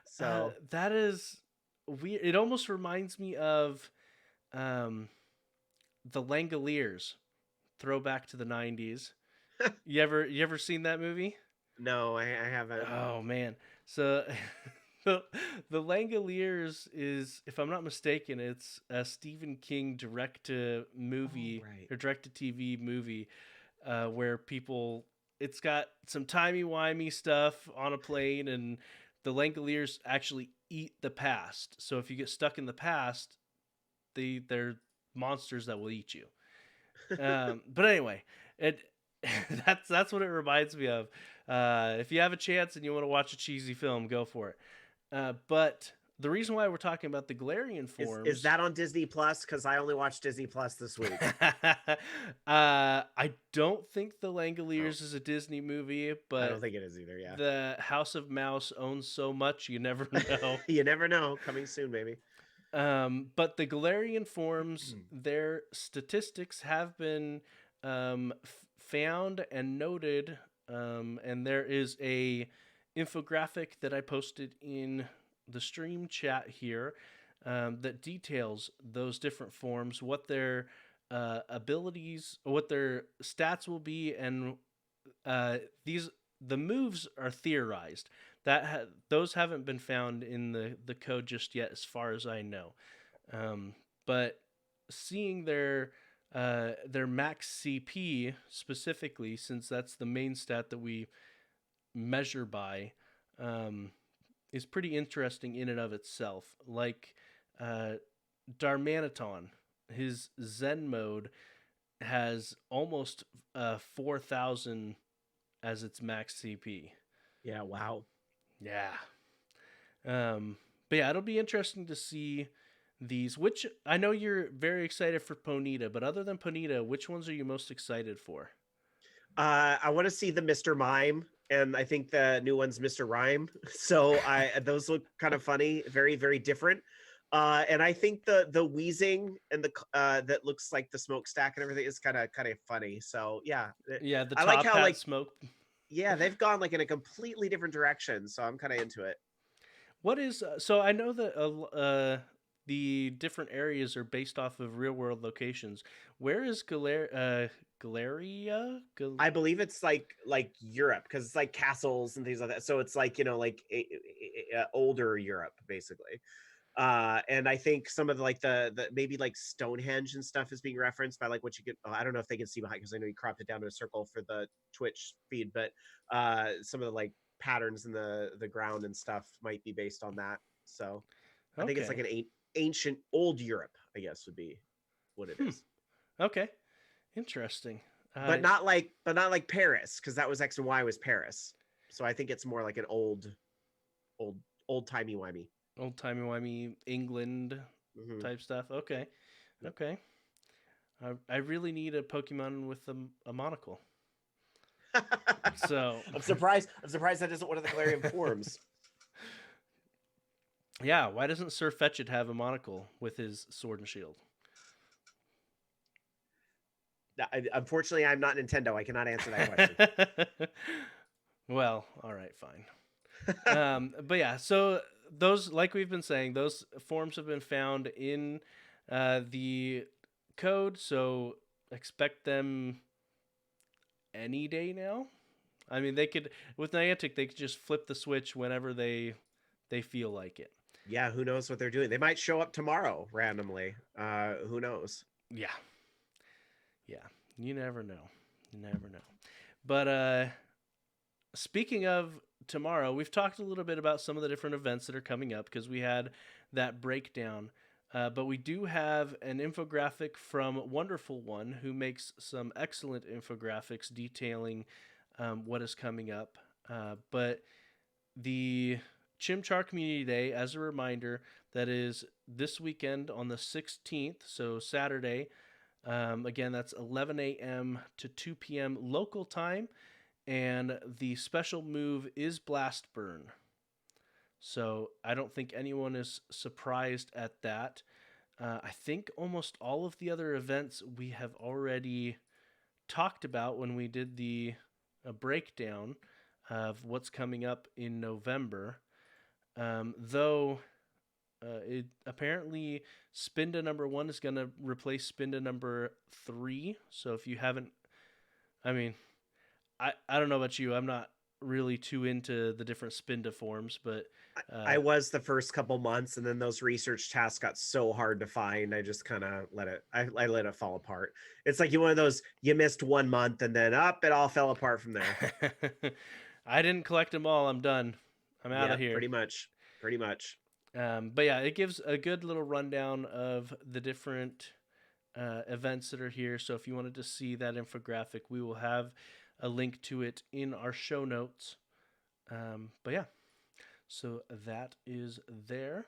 So That is weird. It almost reminds me of the Langoliers, throwback to the 90s. You ever seen that movie? no, I haven't. Oh man. So the Langoliers is, if I'm not mistaken, it's a Stephen King direct to movie right. or direct to TV movie where people, it's got some timey-wimey stuff on a plane, and the Langoliers actually eat the past. So if you get stuck in the past, they're monsters that will eat you. But anyway, it that's what it reminds me of. If you have a chance and you want to watch a cheesy film, go for it. But the reason why we're talking about the Galarian forms Is that on Disney Plus? Because I only watched Disney Plus this week. I don't think the Langoliers is a Disney movie, but I don't think it is either. Yeah, the House of Mouse owns so much, you never know. you never know. Coming soon, maybe. But the Galarian forms, their statistics have been found and noted, and there is a infographic that I posted in the stream chat here that details those different forms, what their abilities, what their stats will be, and the moves are theorized. Those haven't been found in the code just yet, as far as I know. But seeing their max CP specifically, since that's the main stat that we measure by, is pretty interesting in and of itself. Like Darmanitan, his Zen mode has almost 4,000 as its max CP. Yeah. Wow. Yeah. But yeah, it'll be interesting to see these. Which I know you're very excited for Ponyta, but other than Ponyta, which ones are you most excited for? I want to see the Mr. Mime, and I think the new one's Mr. Rhyme. So those look kind of funny, very very different. And I think the wheezing and the that looks like the smokestack and everything is kind of funny. So yeah, Yeah, the I top like how hat like smoke. yeah they've gone like in a completely different direction. So I'm kind of into it. What is so? I know that the different areas are based off of real world locations. Where is Galeria? I believe it's like Europe because it's like castles and things like that. So it's like like older Europe basically. And I think some of the maybe like Stonehenge and stuff is being referenced by like what you could. I don't know if they can see behind because I know you cropped it down to a circle for the Twitch feed, but some of the like patterns in the ground and stuff might be based on that. So I think it's like Okay. an ancient old Europe, I guess would be what it is. Okay. Interesting. But not like Paris because that was X and Y was Paris. So I think it's more like an old old-timey-wimey. Old-timey-wimey England Mm-hmm. type stuff. Okay. Yep. Okay. I really need a Pokemon with a monocle. So I'm surprised. I'm surprised that isn't one of the Galarian forms. yeah, why doesn't Sir Fetchit have a monocle with his sword and shield? Unfortunately, I'm not Nintendo. I cannot answer that question. Well, all right, fine. But yeah, so those, like we've been saying, those forms have been found in the code, so expect them any day now. I mean, they could, with Niantic, they could just flip the switch whenever they feel like it. Yeah, who knows what they're doing? They might show up tomorrow randomly. Who knows? Yeah, yeah, you never know. You never know. But speaking of tomorrow, we've talked a little bit about some of the different events that are coming up because we had that breakdown. But we do have an infographic from Wonderful One, who makes some excellent infographics detailing what is coming up. But the Chimchar Community Day, as a reminder, that is this weekend on the 16th, so Saturday. Again, that's 11 a.m. to 2 p.m. local time. And the special move is Blast Burn. So I don't think anyone is surprised at that. I think almost all of the other events we have already talked about when we did the breakdown of what's coming up in November. Though it apparently Spinda number 1 is going to replace Spinda number 3. So if you haven't, I mean, I don't know about you. I'm not really too into the different Spinda forms, but I was the first couple months, and then those research tasks got so hard to find. I just kind of let it. I let it fall apart. It's like one of those you missed 1 month, and then up it all fell apart from there. I didn't collect them all. I'm done. I'm out of Yep, here. pretty much. Pretty much. But yeah, it gives a good little rundown of the different events that are here. So if you wanted to see that infographic, we will have a link to it in our show notes. But yeah, so that is there.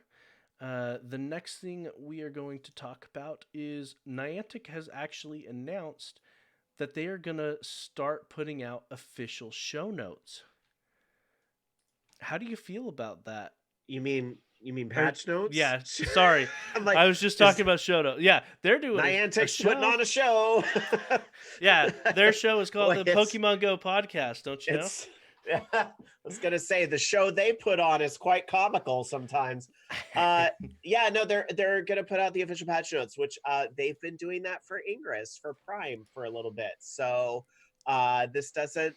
The next thing we are going to talk about is Niantic has actually announced that they are going to start putting out official show notes. How do you feel about that? You mean patch notes? Yeah, sorry. I'm like, I was just talking about show notes. Yeah, they're doing Niantic's show. putting on a show. Yeah, their show is called Boy, the Pokemon GO Podcast, don't you know? Yeah, I was gonna say the show they put on is quite comical sometimes. Yeah, no, they're gonna put out the official patch notes, which they've been doing that for Ingress for Prime for a little bit. So this doesn't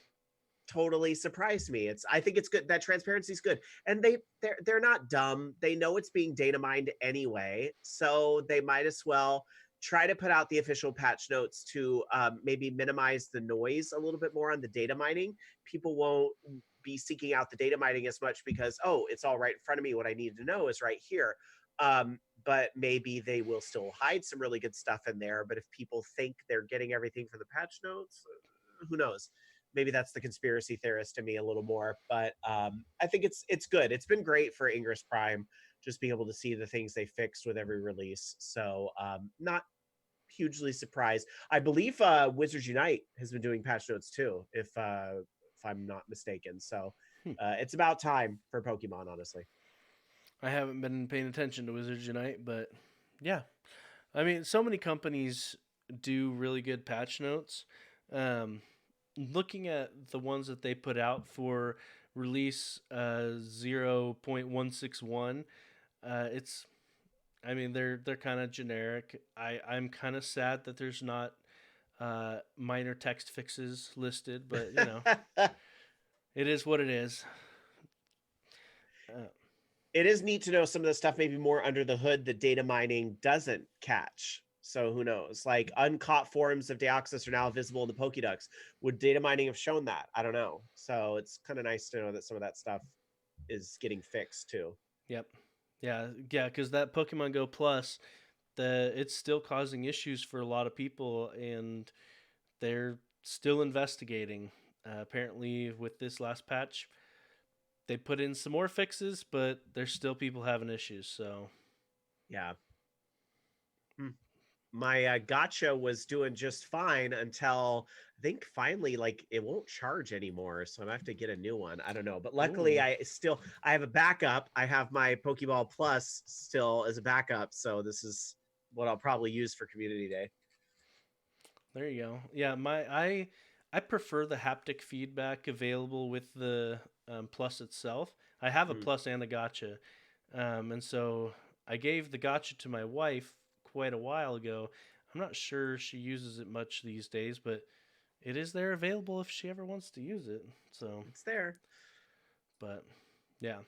totally surprise me. I think it's good. That transparency is good, and they're not dumb. They know it's being data mined anyway, so they might as well try to put out the official patch notes to maybe minimize the noise a little bit more on the data mining. People won't be seeking out the data mining as much because, oh, it's all right in front of me. What I need to know is right here. But maybe they will still hide some really good stuff in there. But if people think they're getting everything from the patch notes, who knows? Maybe that's the conspiracy theorist to me a little more. But I think it's good. It's been great for Ingress Prime, just being able to see the things they fixed with every release. So not hugely surprised. I believe Wizards Unite has been doing patch notes too, if I'm not mistaken. So it's about time for Pokemon, honestly. I haven't been paying attention to Wizards Unite, but yeah. I mean, so many companies do really good patch notes. Looking at the ones that they put out for release 0.161, it's, I mean, they're kind of generic. I'm kind of sad that there's not minor text fixes listed, but you know, it is what it is. It is neat to know some of the stuff maybe more under the hood that data mining doesn't catch. So who knows? Like uncaught forms of Deoxys are now visible in the Pokédex. Would data mining have shown that? I don't know. So it's kind of nice to know that some of that stuff is getting fixed too. Yep. Yeah, because that Pokemon Go Plus, it's still causing issues for a lot of people, and they're still investigating. Apparently, with this last patch, they put in some more fixes, but there's still people having issues. So Yeah. My gotcha was doing just fine until I think finally like it won't charge anymore, so I'm gonna have to get a new one. I don't know, but luckily ooh, I have a backup. I have my Pokeball Plus still as a backup, so this is what I'll probably use for Community Day. there you go. Yeah, I prefer the haptic feedback available with the Plus itself. I have a Hmm. Plus and a Gotcha, and so I gave the Gotcha to my wife quite a while ago. I'm not sure she uses it much these days, but it is there available if she ever wants to use it. So, It's there. but yeah.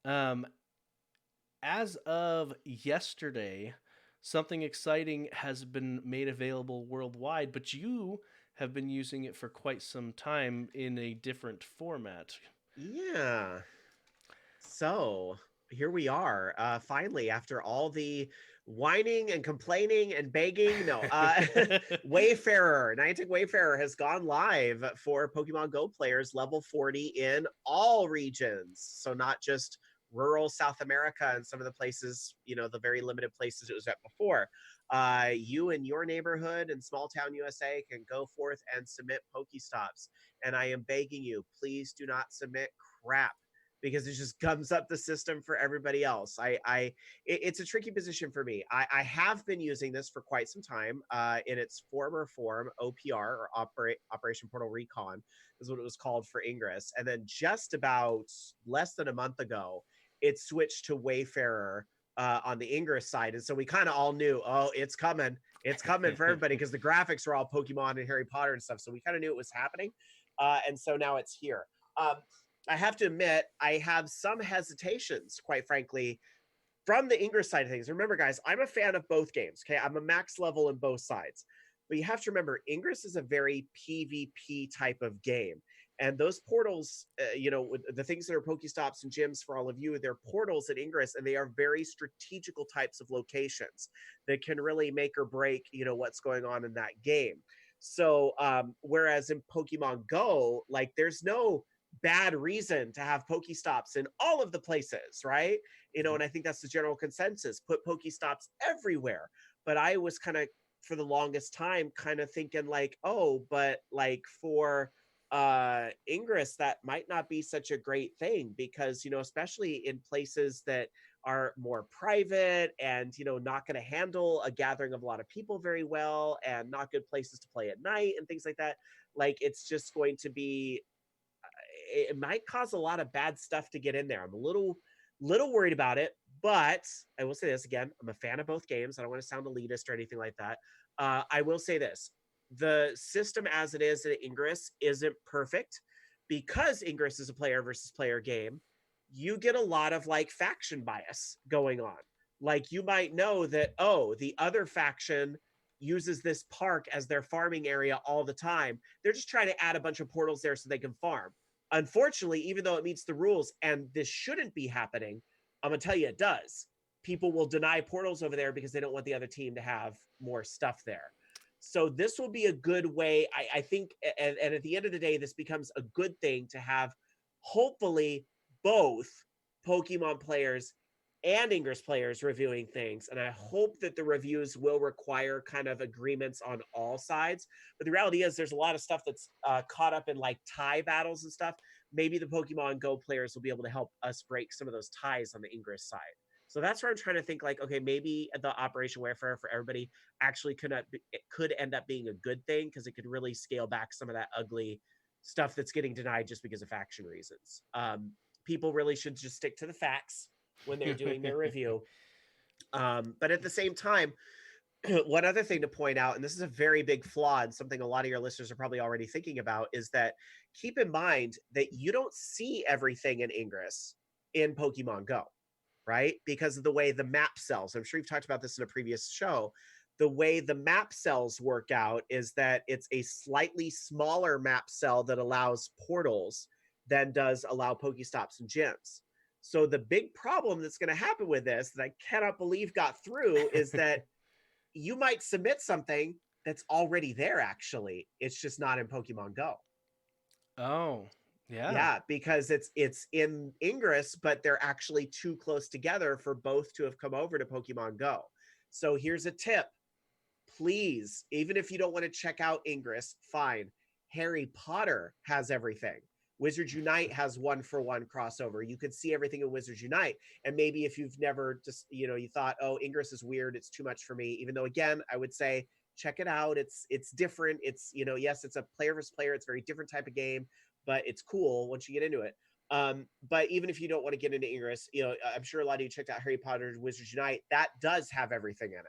Um, as of yesterday, something exciting has been made available worldwide, but you have been using it for quite some time in a different format. Yeah. So here we are. Finally, after all the whining and complaining and begging, no, Wayfarer, Niantic Wayfarer has gone live for Pokemon Go players level 40 in all regions. So not just rural South America and some of the places, the very limited places it was at before. You in your neighborhood and small town USA can go forth and submit Pokestops. And I am begging you, please do not submit crap because it just gums up the system for everybody else. It's a tricky position for me. I have been using this for quite some time in its former form, OPR or Operation Portal Recon is what it was called for Ingress. And then just about less than a month ago, it switched to Wayfarer on the Ingress side. And so we kind of all knew, oh, it's coming. It's coming for everybody because the graphics were all Pokemon and Harry Potter and stuff. So we kind of knew it was happening. And so now it's here. I have to admit, I have some hesitations, quite frankly, from the Ingress side of things. Remember, guys, I'm a fan of both games. Okay, I'm a max level in both sides. But you have to remember, Ingress is a very PvP type of game. And those portals, the things that are Pokestops and gyms for all of you, they're portals at Ingress, and they are very strategical types of locations that can really make or break, what's going on in that game. So, whereas in Pokemon Go, like there's no bad reason to have Pokestops in all of the places, right? And I think that's the general consensus. Put Pokestops everywhere. But I was kind of, for the longest time, kind of thinking like, oh, but like for Ingress, that might not be such a great thing because, especially in places that are more private and, not going to handle a gathering of a lot of people very well and not good places to play at night and things like that. Like it's just going to be it might cause a lot of bad stuff to get in there. I'm a little worried about it, but I will say this again. I'm a fan of both games. I don't want to sound elitist or anything like that. I will say this. The system as it is at Ingress isn't perfect because Ingress is a player versus player game. You get a lot of like faction bias going on. Like you might know that, oh, the other faction uses this park as their farming area all the time. They're just trying to add a bunch of portals there so they can farm. Unfortunately, even though it meets the rules and this shouldn't be happening, I'm going to tell you it does. People will deny portals over there because they don't want the other team to have more stuff there. So this will be a good way, I think, and at the end of the day, this becomes a good thing to have, hopefully, both Pokemon players and Ingress players reviewing things. And I hope that the reviews will require kind of agreements on all sides. But the reality is there's a lot of stuff that's caught up in like tie battles and stuff. Maybe the Pokemon Go players will be able to help us break some of those ties on the Ingress side. So that's where I'm trying to think like, okay, maybe the Operation Wayfarer for everybody actually it could end up being a good thing because it could really scale back some of that ugly stuff that's getting denied just because of faction reasons. People really should just stick to the facts when they're doing their review. But at the same time, one other thing to point out, and this is a very big flaw and something a lot of your listeners are probably already thinking about, is that keep in mind that you don't see everything in Ingress in Pokemon Go, right? Because of the way the map cells, I'm sure you've talked about this in a previous show, the way the map cells work out is that it's a slightly smaller map cell that allows portals than does allow Pokestops and gyms. So the big problem that's going to happen with this that I cannot believe got through is that you might submit something that's already there, actually. It's just not in Pokemon Go. Oh, Yeah. Yeah, because it's in Ingress, but they're actually too close together for both to have come over to Pokemon Go. So here's a tip. Please, even if you don't want to check out Ingress, fine. Harry Potter has everything. Wizards Unite has one for one crossover. You could see everything in Wizards Unite. And maybe if you've never just, you thought, oh, Ingress is weird, it's too much for me. Even though, again, I would say check it out. It's different. It's, yes, it's a player versus player. It's a very different type of game, but it's cool once you get into it. But even if you don't want to get into Ingress, I'm sure a lot of you checked out Harry Potter Wizards Unite. That does have everything in it.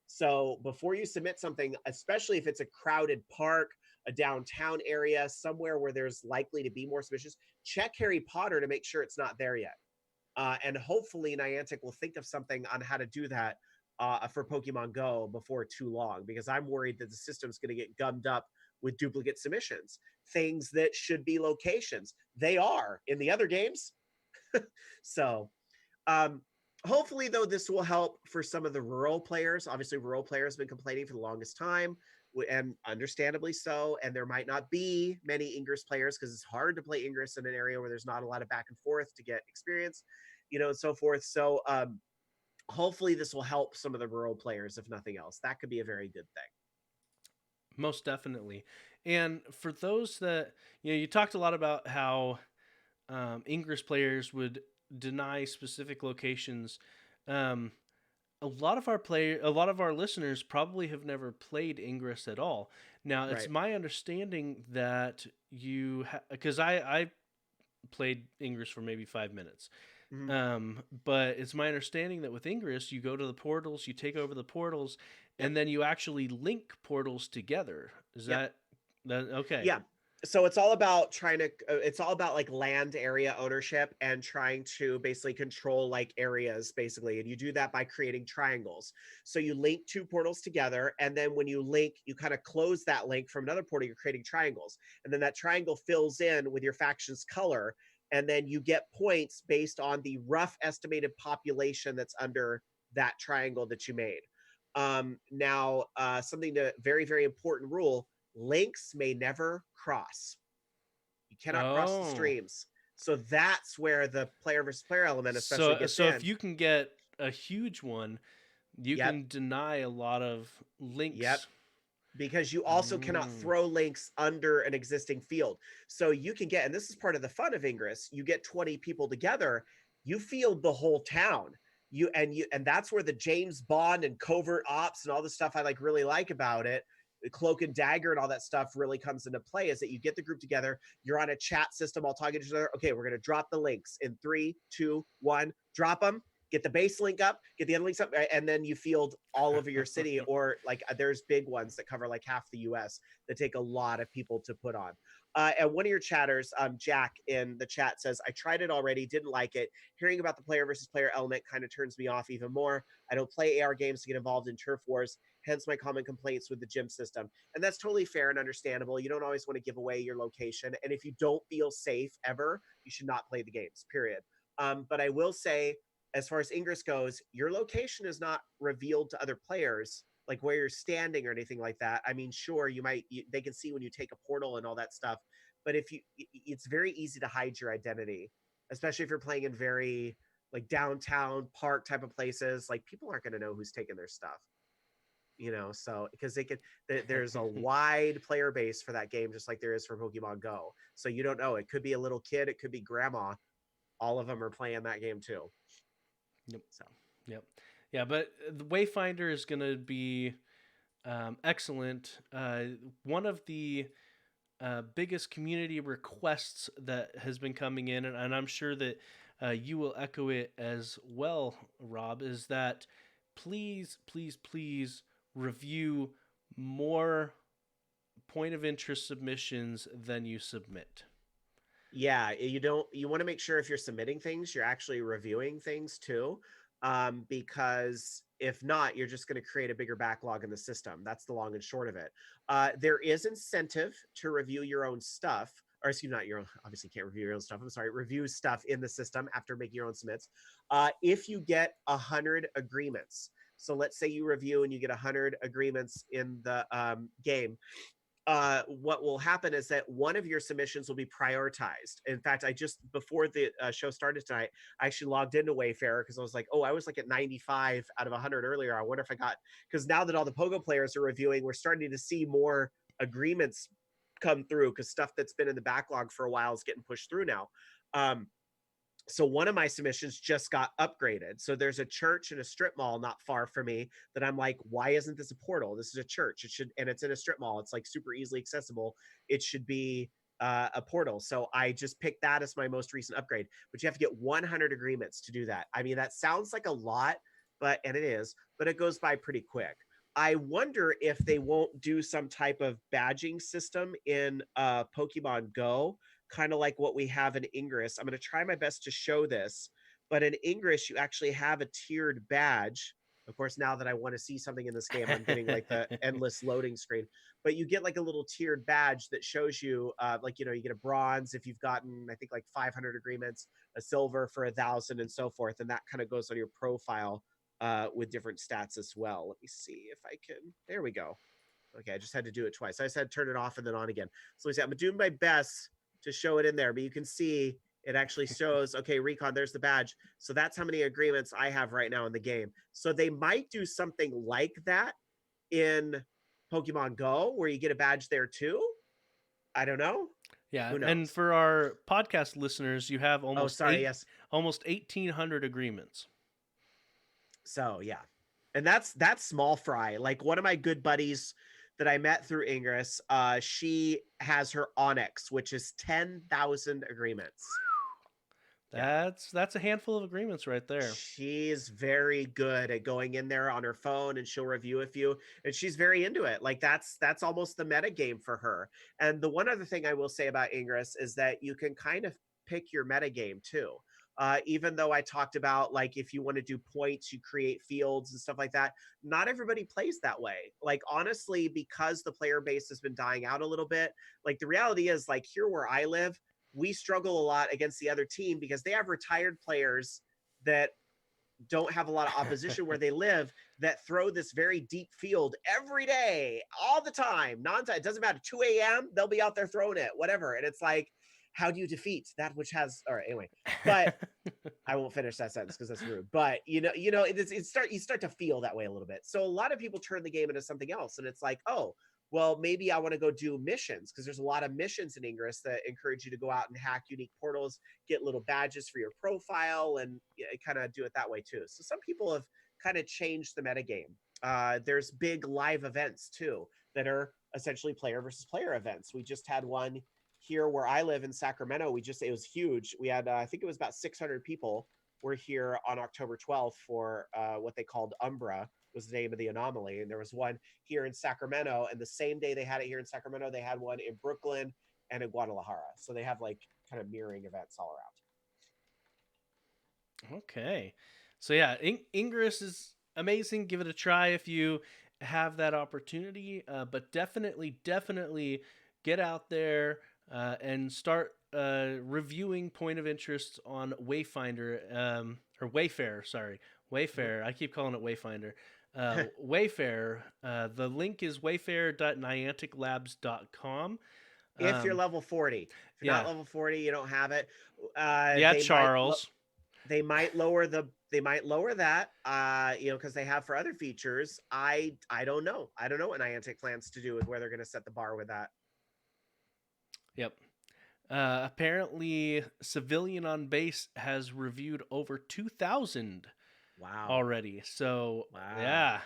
So before you submit something, especially if it's a crowded park, a downtown area, somewhere where there's likely to be more submissions, check Harry Potter to make sure it's not there yet. And hopefully Niantic will think of something on how to do that for Pokemon Go before too long, because I'm worried that the system's going to get gummed up with duplicate submissions, things that should be locations. They are in the other games. So um, hopefully, though, this will help for some of the rural players. Obviously, rural players have been complaining for the longest time, and understandably so. And there might not be many Ingress players because it's hard to play Ingress in an area where there's not a lot of back and forth to get experience, and so forth. So hopefully, this will help some of the rural players, if nothing else. That could be a very good thing. Most definitely. And for those that, you talked a lot about how Ingress players would deny specific locations. Um, a lot of our listeners probably have never played Ingress at all. Now, it's Right. my understanding that because I played Ingress for maybe 5 minutes. Mm-hmm. But it's my understanding that with Ingress, you go to the portals, you take over the portals, Yep. and then you actually link portals together. Is Yep. that okay? Yeah. So it's all about it's all about like land area ownership and trying to basically control like areas basically. And you do that by creating triangles. So you link two portals together. And then when you link, you kind of close that link from another portal, you're creating triangles. And then that triangle fills in with your faction's color. And then you get points based on the rough estimated population that's under that triangle that you made. Now, something to very, very important rule: links may never cross. You cannot cross the Oh. streams. So that's where the player versus player element especially So gets so if in. you can get a huge one, you Yep. can deny a lot of Yep. links. Because you also cannot Mm. throw links under an existing field. So you can get, and this is part of the fun of Ingress, you get 20 people together, you field the whole town. And that's where the James Bond and covert ops and all the stuff I really like about it, the cloak and dagger and all that stuff really comes into play, is that you get the group together, you're on a chat system all talking to each other. Okay, we're going to drop the links in 3, 2, 1, drop them, get the base link up, get the other links up, and then you field all over your city. Or there's big ones that cover like half the US that take a lot of people to put on. And one of your chatters, Jack, in the chat says, I tried it already, didn't like it. Hearing about the player versus player element kind of turns me off even more. I don't play AR games to get involved in turf wars, hence my common complaints with the gym system. And that's totally fair and understandable. You don't always want to give away your location. And if you don't feel safe ever, you should not play the games, period. But I will say, as far as Ingress goes, your location is not revealed to other players, like where you're standing or anything like that. I mean, sure, they can see when you take a portal and all that stuff, but it's very easy to hide your identity, especially if you're playing in very like downtown park type of places. Like, people aren't going to know who's taking their stuff, so because there's a wide player base for that game, just like there is for Pokemon Go. So you don't know. It could be a little kid, it could be grandma. All of them are playing that game too. Yep. So. Yep. Yeah, but the Wayfinder is going to be excellent. One of the biggest community requests that has been coming in, and I'm sure that you will echo it as well, Rob, is that please, please, please review more point of interest submissions than you submit. Yeah, you want to make sure if you're submitting things, you're actually reviewing things too. Because if not, you're just going to create a bigger backlog in the system. That's the long and short of it. There is incentive to review your own stuff, or excuse me, not your own, obviously you can't review your own stuff. I'm sorry, review stuff in the system after making your own submits. If you get 100 agreements. So let's say you review and you get 100 agreements in the game. what will happen is that one of your submissions will be prioritized. In fact, I just before the show started tonight, I actually logged into Wayfarer because I was like, oh, I was like at 95 out of 100 earlier. I wonder if I got, because now that all the Pogo players are reviewing, we're starting to see more agreements come through because stuff that's been in the backlog for a while is getting pushed through now. So one of my submissions just got upgraded. So there's a church and a strip mall not far from me that I'm like, why isn't this a portal? This is a church. It should, and it's in a strip mall. It's like super easily accessible. It should be a portal. So I just picked that as my most recent upgrade. But you have to get 100 agreements to do that. I mean, that sounds like a lot, and it is, but it goes by pretty quick. I wonder if they won't do some type of badging system in Pokemon Go, kind of like what we have in Ingress. I'm going to try my best to show this, but in Ingress, you actually have a tiered badge. Of course, now that I want to see something in this game, I'm getting like the endless loading screen, but you get like a little tiered badge that shows you, like, you know, you get a bronze if you've gotten, I think, like 500 agreements, a silver for 1,000 and so forth. And that kind of goes on your profile with different stats as well. Let me see if I can, there we go. Okay, I just had to do it twice. I just had to turn it off and then on again. So let me see, I'm doing my best to show it in there, but you can see it actually shows, okay, Recon, there's the badge. So that's how many agreements I have right now in the game. So they might do something like that in Pokemon Go where you get a badge there too. I don't know. Yeah, Who knows? and for our podcast listeners, you have almost yes. almost 1,800 agreements. So yeah, and that's small fry. Like one of my good buddies that I met through Ingress, she has her Onyx, which is 10,000 agreements. That's a handful of agreements right there. She's very good at going in there on her phone and she'll review a few, and she's very into it. Like that's almost the meta game for her. And the one other thing I will say about Ingress is that you can kind of pick your meta game too. Even though I talked about, like, if you want to do points, you create fields and stuff like that. Not everybody plays that way. Like, honestly, because the player base has been dying out a little bit, like the reality is, like, here where I live, we struggle a lot against the other team because they have retired players that don't have a lot of opposition where they live, that throw this very deep field every day, all the time, non-time. It doesn't matter. 2 a.m., they'll be out there throwing it, whatever. And it's like, how do you defeat that which has, all right, anyway, but I won't finish that sentence because that's rude. But you start to feel that way a little bit. So a lot of people turn the game into something else, and it's like, oh, well, maybe I want to go do missions, because there's a lot of missions in Ingress that encourage you to go out and hack unique portals, get little badges for your profile, and kind of do it that way too. So some people have kind of changed the metagame. There's big live events too that are essentially player versus player events. We just had one here where I live in Sacramento. It was huge. We had, I think it was about 600 people were here on October 12th for what they called Umbra, was the name of the anomaly. And there was one here in Sacramento, and the same day they had it here in Sacramento, they had one in Brooklyn and in Guadalajara. So they have like kind of mirroring events all around. Okay. So yeah, Ingress is amazing. Give it a try if you have that opportunity, but definitely get out there and start reviewing point of interest on Wayfinder, or Wayfarer, sorry. Wayfarer. I keep calling it Wayfinder. Wayfarer. The link is wayfarer.nianticlabs.com. If you're level 40. If you're not level 40, you don't have it. Charles. They might lower that, because they have for other features. I don't know. I don't know what Niantic plans to do with where they're going to set the bar with that. Yep. Apparently, Civilian on Base has reviewed over 2,000 already. So, yeah.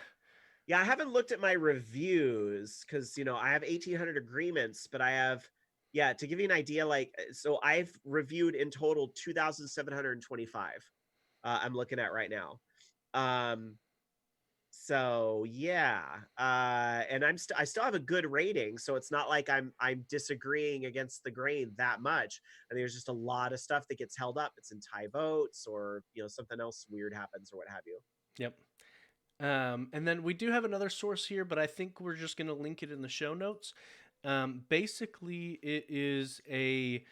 Yeah, I haven't looked at my reviews because, I have 1,800 agreements, but I have, to give you an idea, so I've reviewed in total 2,725. I'm looking at right now. So yeah, and I still have a good rating, so it's not like I'm disagreeing against the grain that much. I think there's just a lot of stuff that gets held up. It's in tie votes, or something else weird happens, or what have you. Yep. And then we do have another source here, but I think we're just going to link it in the show notes. Basically, it is a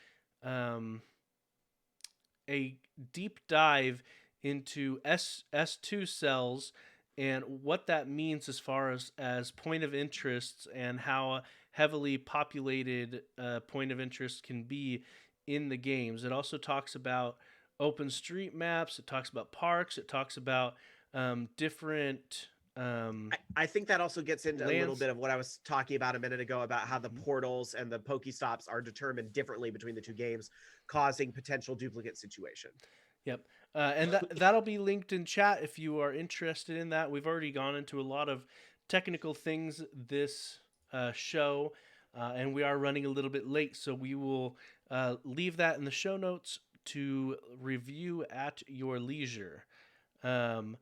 deep dive into S2 cells and what that means as far as point of interests, and how heavily populated point of interest can be in the games. It also talks about open street maps. It talks about parks. It talks about different I think that also gets into a little lands. bit of what I was talking about a minute ago about how the Mhm. portals and the Pokestops are determined differently between the two games, causing potential duplicate situation. Yep. And that'll be linked in chat if you are interested in that. We've already gone into a lot of technical things this show, and we are running a little bit late, so we will leave that in the show notes to review at your leisure. Um,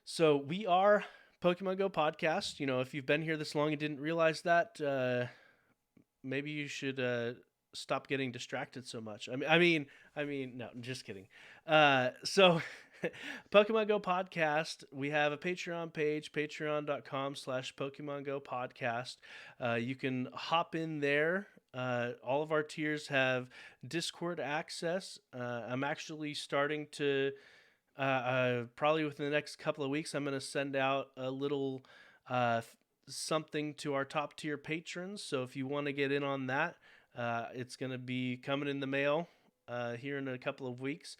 so we are Pokemon Go Podcast. You know, if you've been here this long and didn't realize that, maybe you should stop getting distracted so much. No, I'm just kidding. So, Pokemon Go Podcast, we have a Patreon page, patreon.com/Pokemon Go Podcast. You can hop in there. All of our tiers have Discord access. I'm actually starting to, probably within the next couple of weeks, I'm going to send out a little something to our top tier patrons. So if you want to get in on that, it's going to be coming in the mail here in a couple of weeks.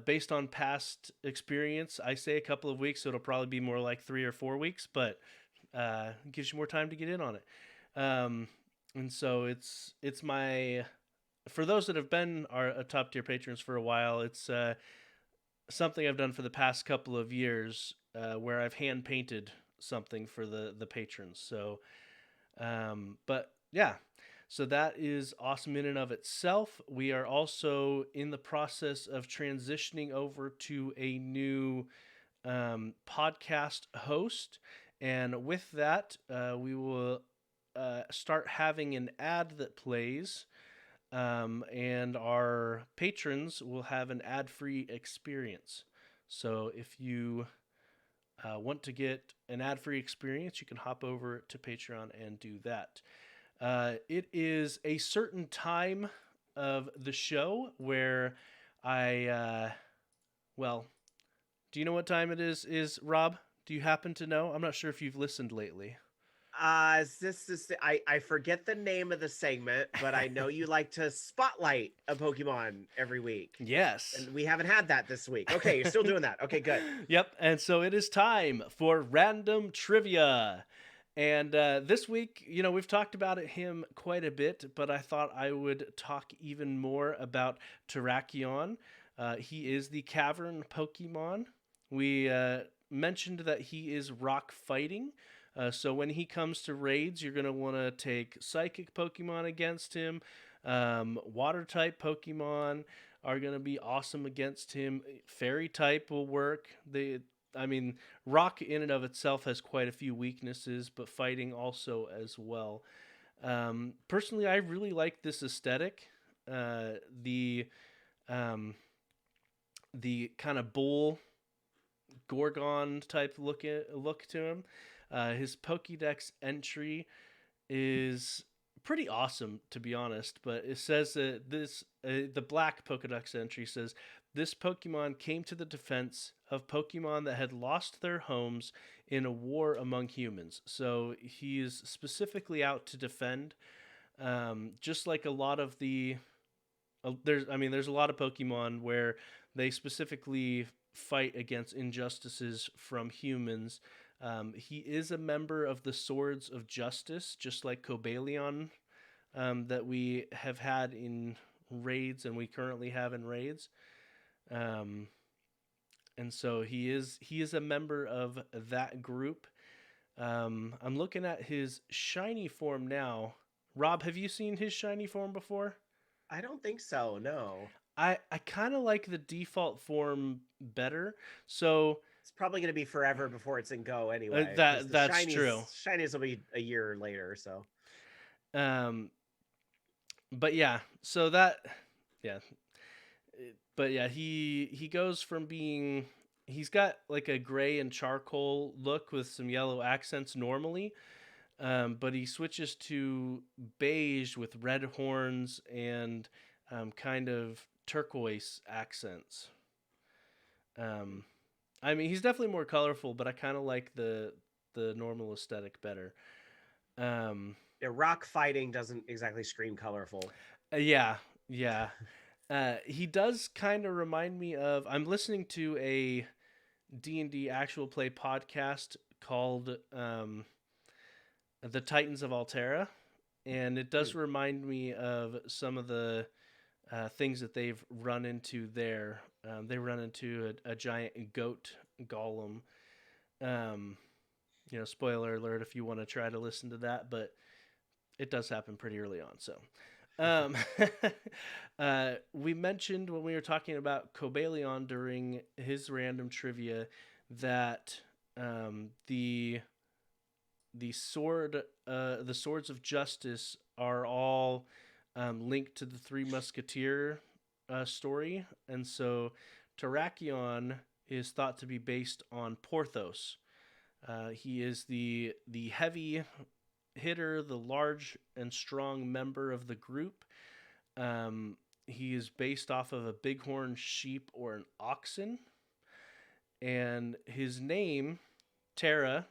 Based on past experience, I say a couple of weeks, so it'll probably be more like 3 or 4 weeks, but it gives you more time to get in on it. And so it's my, for those that have been our top tier patrons for a while, it's something I've done for the past couple of years, where I've hand painted something for the patrons. So, but yeah, so that is awesome in and of itself. We are also in the process of transitioning over to a new podcast host, and with that, we will start having an ad that plays. And our patrons will have an ad-free experience. So if you want to get an ad-free experience, you can hop over to Patreon and do that. It is a certain time of the show where well, do you know what time it is Rob? Do you happen to know? I'm not sure if you've listened lately. I forget the name of the segment, but I know you like to spotlight a Pokemon every week. Yes. And we haven't had that this week. Okay, you're still doing that. Okay, good. Yep. And so it is time for random trivia. And this week, you know, we've talked about him quite a bit, but I thought I would talk even more about Terrakion. He is the cavern Pokemon. We mentioned that he is rock fighting. So when he comes to raids, you're going to want to take Psychic Pokemon against him. Water type Pokemon are going to be awesome against him. Fairy type will work. Rock in and of itself has quite a few weaknesses, but fighting also as well. Personally, I really like this aesthetic. The kind of bull Gorgon type look to him. His Pokédex entry is pretty awesome, to be honest. But it says that the black Pokédex entry says this Pokemon came to the defense of Pokemon that had lost their homes in a war among humans. So he is specifically out to defend. Just like a lot of there's a lot of Pokemon where they specifically fight against injustices from humans. He is a member of the Swords of Justice, just like Cobalion, that we have had in raids and we currently have in raids. And so he is a member of that group. I'm looking at his shiny form now. Rob, have you seen his shiny form before? I don't think so, no. I kind of like the default form better. So it's probably going to be forever before it's in Go anyway. That's true. Shinies will be a year later, so. But yeah, he goes from being, he's got like a gray and charcoal look with some yellow accents normally, but he switches to beige with red horns and kind of turquoise accents. He's definitely more colorful, but I kind of like the normal aesthetic better. Yeah, rock fighting doesn't exactly scream colorful. Yeah, yeah. He does kind of remind me of. I'm listening to a D&D actual play podcast called The Titans of Altera, and it does Hmm. remind me of some of the things that they've run into there. They run into a giant goat golem. Um, spoiler alert if you want to try to listen to that, but it does happen pretty early on. So, um, we mentioned when we were talking about Cobalion during his random trivia that the swords of justice are all linked to the Three Musketeer story, and so Terrakion is thought to be based on Porthos. He is the heavy hitter, the large and strong member of the group. He is based off of a bighorn sheep or an oxen, and his name Terra.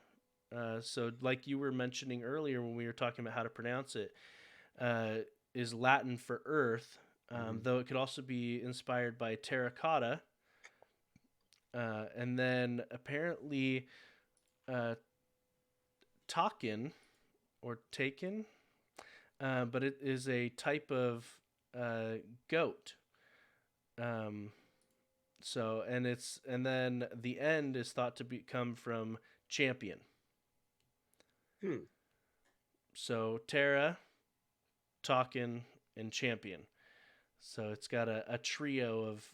So, like you were mentioning earlier when we were talking about how to pronounce it, uh, is Latin for earth, though it could also be inspired by terracotta. And then apparently, uh, takin or taken, but it is a type of goat. Um, and then the end is thought to come from champion. Hmm. So Terra, Talkin, and Champion. So it's got a trio of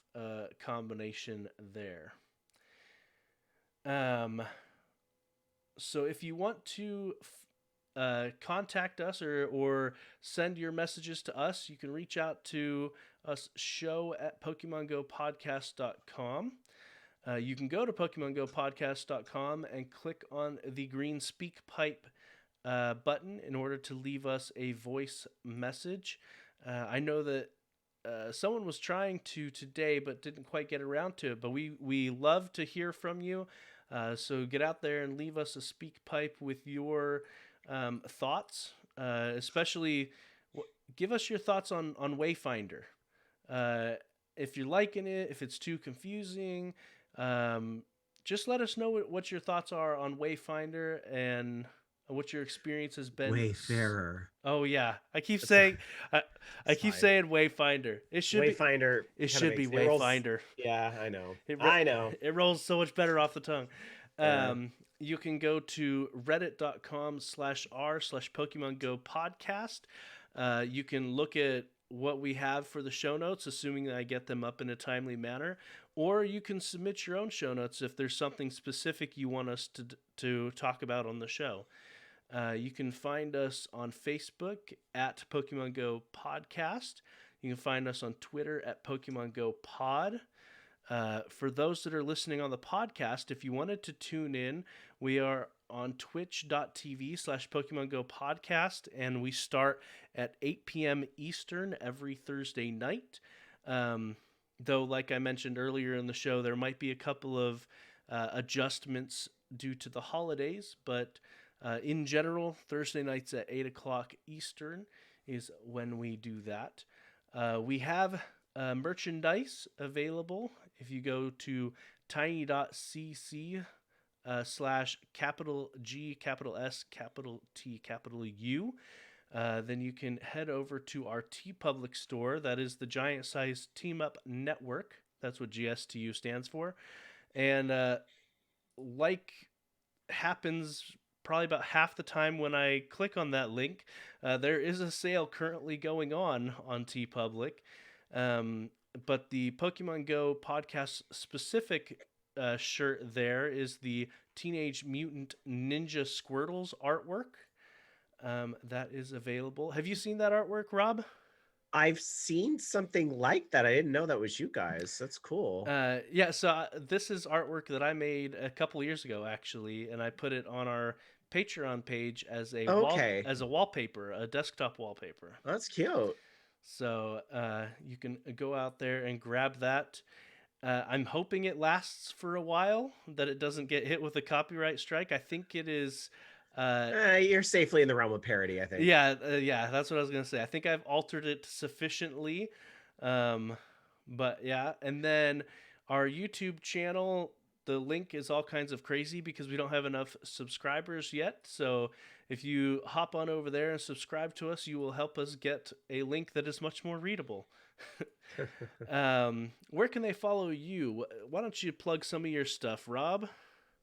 combination there. So if you want to contact us or send your messages to us, you can reach out to us show@PokemonGoPodcast.com. You can go to PokemonGoPodcast.com and click on the green speak pipe button in order to leave us a voice message. I know that someone was trying to today but didn't quite get around to it, but we love to hear from you. So get out there and leave us a speak pipe with your thoughts, especially give us your thoughts on Wayfinder. If you're liking it, if it's too confusing, just let us know what your thoughts are on Wayfinder and what your experience has been. Wayfarer. Oh yeah, I keep That's saying I keep fine. saying Wayfinder. Wayfinder It kind of should be makes it rolls. Wayfinder. Yeah, I know. It I know. it rolls so much better off the tongue. Yeah. You can go to reddit.com/r/Pokemon Go podcast. You can look at what we have for the show notes, assuming that I get them up in a timely manner, or you can submit your own show notes if there's something specific you want us to talk about on the show. You can find us on Facebook at Pokemon Go Podcast. You can find us on Twitter at Pokemon Go Pod. For those that are listening on the podcast, if you wanted to tune in, we are on twitch.tv/Pokemon Go Podcast, and we start at 8 p.m. Eastern every Thursday night. Though, like I mentioned earlier in the show, there might be a couple of adjustments due to the holidays, but in general, Thursday nights at 8 o'clock Eastern is when we do that. We have merchandise available. If you go to tiny.cc /G, S, T, U, then you can head over to our TeePublic store. That is the Giant Size Team Up Network. That's what GSTU stands for. And like happens probably about half the time when I click on that link, there is a sale currently going on TeePublic. But the Pokemon Go podcast specific shirt there is the Teenage Mutant Ninja Squirtles artwork. That is available. Have you seen that artwork, Rob? I've seen something like that. I didn't know that was you guys. That's cool. Yeah, so this is artwork that I made a couple years ago, actually, and I put it on our Patreon page as a Okay. wallpaper, a desktop wallpaper. That's cute. So you can go out there and grab that. I'm hoping it lasts for a while, that it doesn't get hit with a copyright strike. I think it is You're safely in the realm of parody, I think. Yeah, that's what I was gonna say. I think I've altered it sufficiently, but yeah. And then our YouTube channel, the link is all kinds of crazy because we don't have enough subscribers yet. So if you hop on over there and subscribe to us, you will help us get a link that is much more readable. Where can they follow you? Why don't you plug some of your stuff, Rob?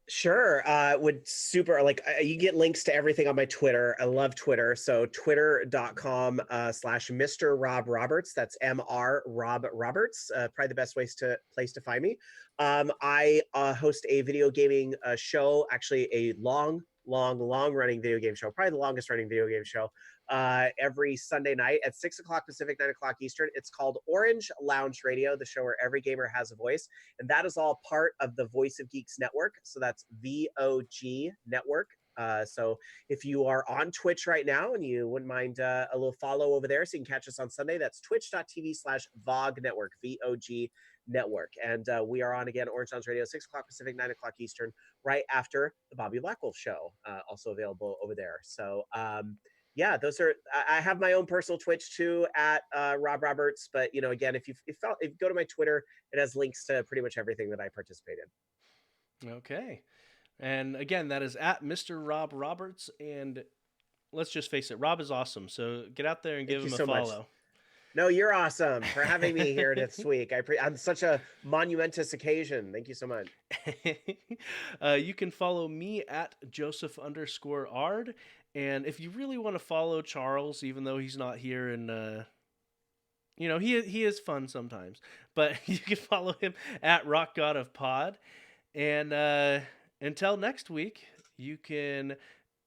Sure. Would super like you get links to everything on my Twitter. I love Twitter. So twitter.com slash Mr. Rob Roberts. That's Mr. Rob Roberts. Probably the best place to find me. I host a video gaming show, actually a long running video game show, probably the longest running video game show, every Sunday night at 6 o'clock Pacific, 9 o'clock Eastern. It's called Orange Lounge Radio, the show where every gamer has a voice. And that is all part of the Voice of Geeks network. So that's VOG network. So if you are on Twitch right now and you wouldn't mind a little follow over there so you can catch us on Sunday, that's twitch.tv/VOG network, VOG network. And we are on again, Orange Sounds Radio, 6 o'clock Pacific, 9 o'clock Eastern, right after the Bobby Blackwolf show, also available over there. So yeah, those are, I have my own personal Twitch too at Rob Roberts. But, you know, again, if you go to my Twitter, it has links to pretty much everything that I participate in. Okay. And again, that is at Mr. Rob Roberts. And let's just face it, Rob is awesome. So get out there and give him a follow. Much. No, you're awesome for having me here this week. On such a monumentous occasion. Thank you so much. You can follow me at Joseph_Ard. And if you really want to follow Charles, even though he's not here, and you know, he is fun sometimes, but you can follow him at Rock God of Pod. And until next week, you can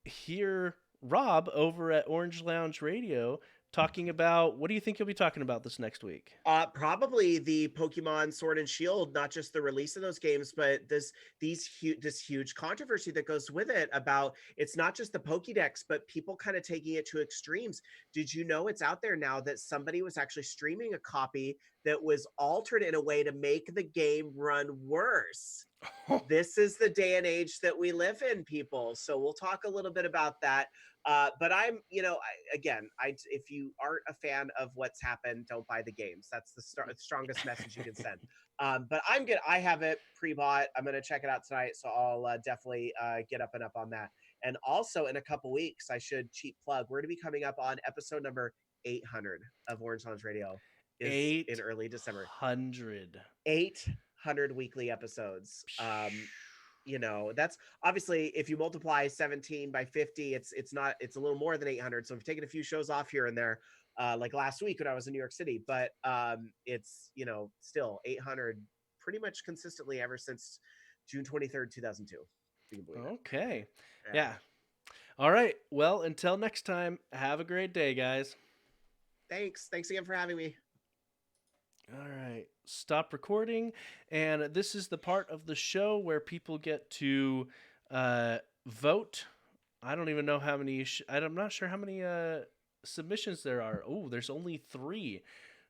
hear Rob over at Orange Lounge Radio talking about, what do you think you'll be talking about this next week? Probably the Pokemon Sword and Shield, not just the release of those games, but this huge controversy that goes with it about, it's not just the Pokédex, but people kind of taking it to extremes. Did you know it's out there now that somebody was actually streaming a copy that was altered in a way to make the game run worse? This is the day and age that we live in, people. So we'll talk a little bit about that. But I'm, you know, if you aren't a fan of what's happened, don't buy the games. That's the strongest message you can send. But I'm good. I have it pre-bought. I'm going to check it out tonight. So I'll definitely get up on that. And also in a couple weeks, I should cheap plug, we're going to be coming up on episode number 800 of Orange Lounge Radio. Is in early December. 800 weekly episodes. You know, that's obviously, if you multiply 17 by 50, it's a little more than 800. So if you're taking a few shows off here and there, like last week when I was in New York City, but it's, you know, still 800 pretty much consistently ever since June 23rd, 2002. Okay. Yeah. All right. Well, until next time, have a great day, guys. Thanks again for having me. All right, stop recording. And this is the part of the show where people get to vote. I don't even know how many. I'm not sure how many submissions there are. Oh, there's only 3.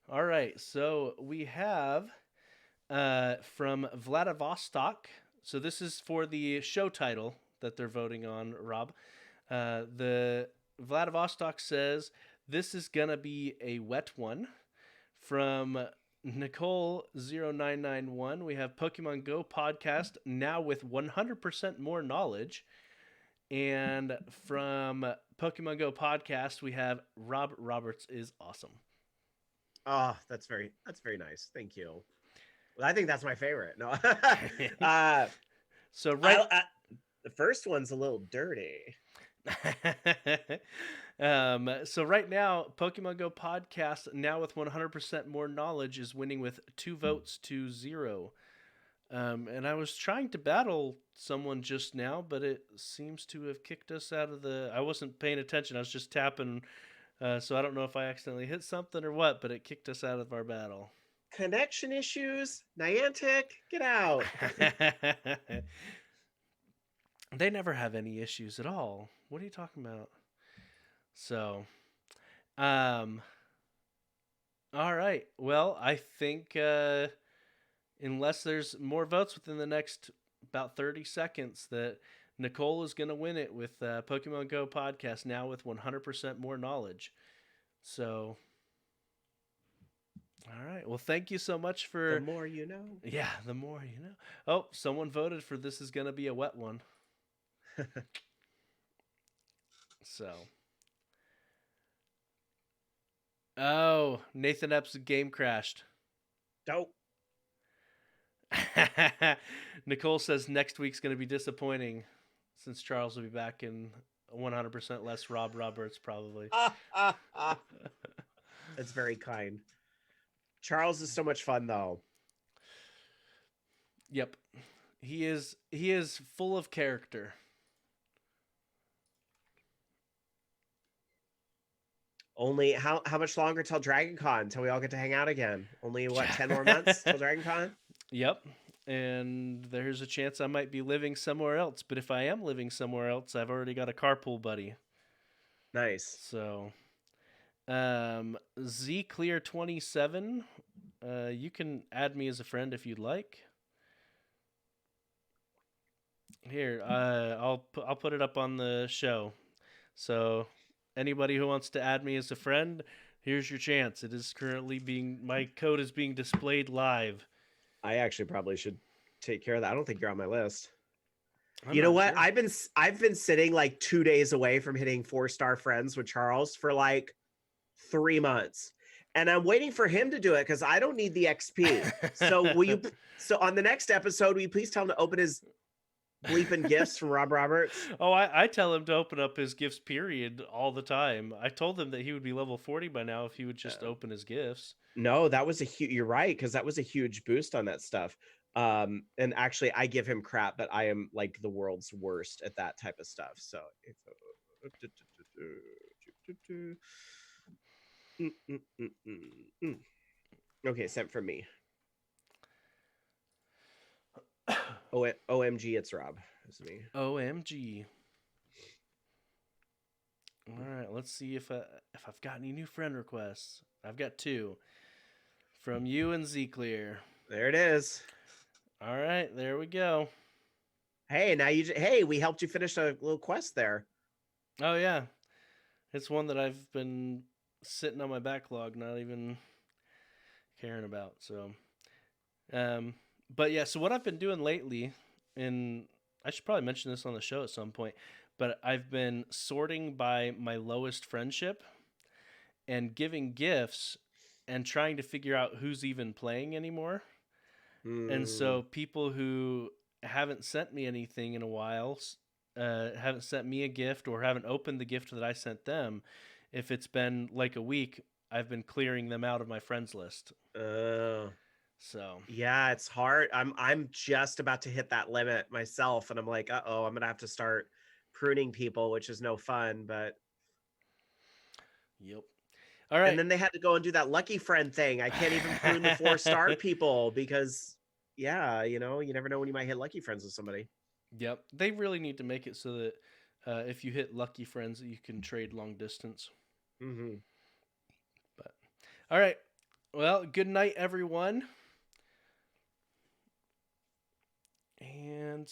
All right, so we have from Vladivostok. So this is for the show title that they're voting on, Rob. The Vladivostok says, this is going to be a wet one. From Nicole0991, we have Pokemon GO Podcast, now with 100% more knowledge. And from Pokemon GO Podcast, we have Rob Roberts is awesome. Oh, that's very nice. Thank you. Well, I think that's my favorite. No. So the first one's a little dirty. So right now, Pokemon GO Podcast, now with 100% more knowledge, is winning with 2 votes to 0. And I was trying to battle someone just now, but it seems to have kicked us out of the... I wasn't paying attention. I was just tapping. So I don't know if I accidentally hit something or what, but it kicked us out of our battle. Connection issues? Niantic, get out. They never have any issues at all. What are you talking about? So, all right. Well, I think unless there's more votes within the next about 30 seconds, that Nicole is going to win it with Pokemon Go Podcast now with 100% more knowledge. So, all right. Well, thank you so much for... The more you know. Yeah, the more you know. Oh, someone voted for this is going to be a wet one. So... Oh, Nathan Epps' game crashed. Dope. Nicole says next week's going to be disappointing since Charles will be back in 100% less Rob Roberts, probably. That's very kind. Charles is so much fun, though. Yep. He is full of character. Only how much longer till Dragon Con until we all get to hang out again? Only what, 10 more months till Dragon Con? Yep. And there's a chance I might be living somewhere else, but if I am living somewhere else, I've already got a carpool buddy. Nice. So ZClear27, you can add me as a friend if you'd like. Here, I'll put it up on the show. So anybody who wants to add me as a friend, here's your chance. It is currently my code is being displayed live. I actually probably should take care of that. I don't think you're on my list. I'm you know what? sure. I've been sitting like 2 days away from hitting 4-star friends with Charles for like 3 months. And I'm waiting for him to do it because I don't need the XP. So on the next episode, will you please tell him to open his bleeping gifts from Rob Roberts? Oh, I tell him to open up his gifts, period, all the time. I told him that he would be level 40 by now if he would just open his gifts. No, that was you're right, because that was a huge boost on that stuff. And actually, I give him crap, but I am like the world's worst at that type of stuff. So, okay, sent from me. OMG, it's Rob. It's me. OMG. All right, let's see if I've got any new friend requests. I've got 2 from you and ZClear. There it is. All right, there we go. Hey, we helped you finish a little quest there. Oh yeah, it's one that I've been sitting on my backlog, not even caring about. So, but yeah, so what I've been doing lately, and I should probably mention this on the show at some point, but I've been sorting by my lowest friendship and giving gifts and trying to figure out who's even playing anymore. And so people who haven't sent me anything in a while, haven't sent me a gift or haven't opened the gift that I sent them, if it's been like a week, I've been clearing them out of my friends list. So yeah, it's hard. I'm just about to hit that limit myself, and I'm like, uh-oh, I'm gonna have to start pruning people, which is no fun. But yep. All right. And then they had to go and do that lucky friend thing. I can't even prune the 4-star people because, yeah, you never know when you might hit lucky friends with somebody. Yep. They really need to make it so that if you hit lucky friends, you can trade long distance. Mm-hmm. But all right. Well, good night, everyone. And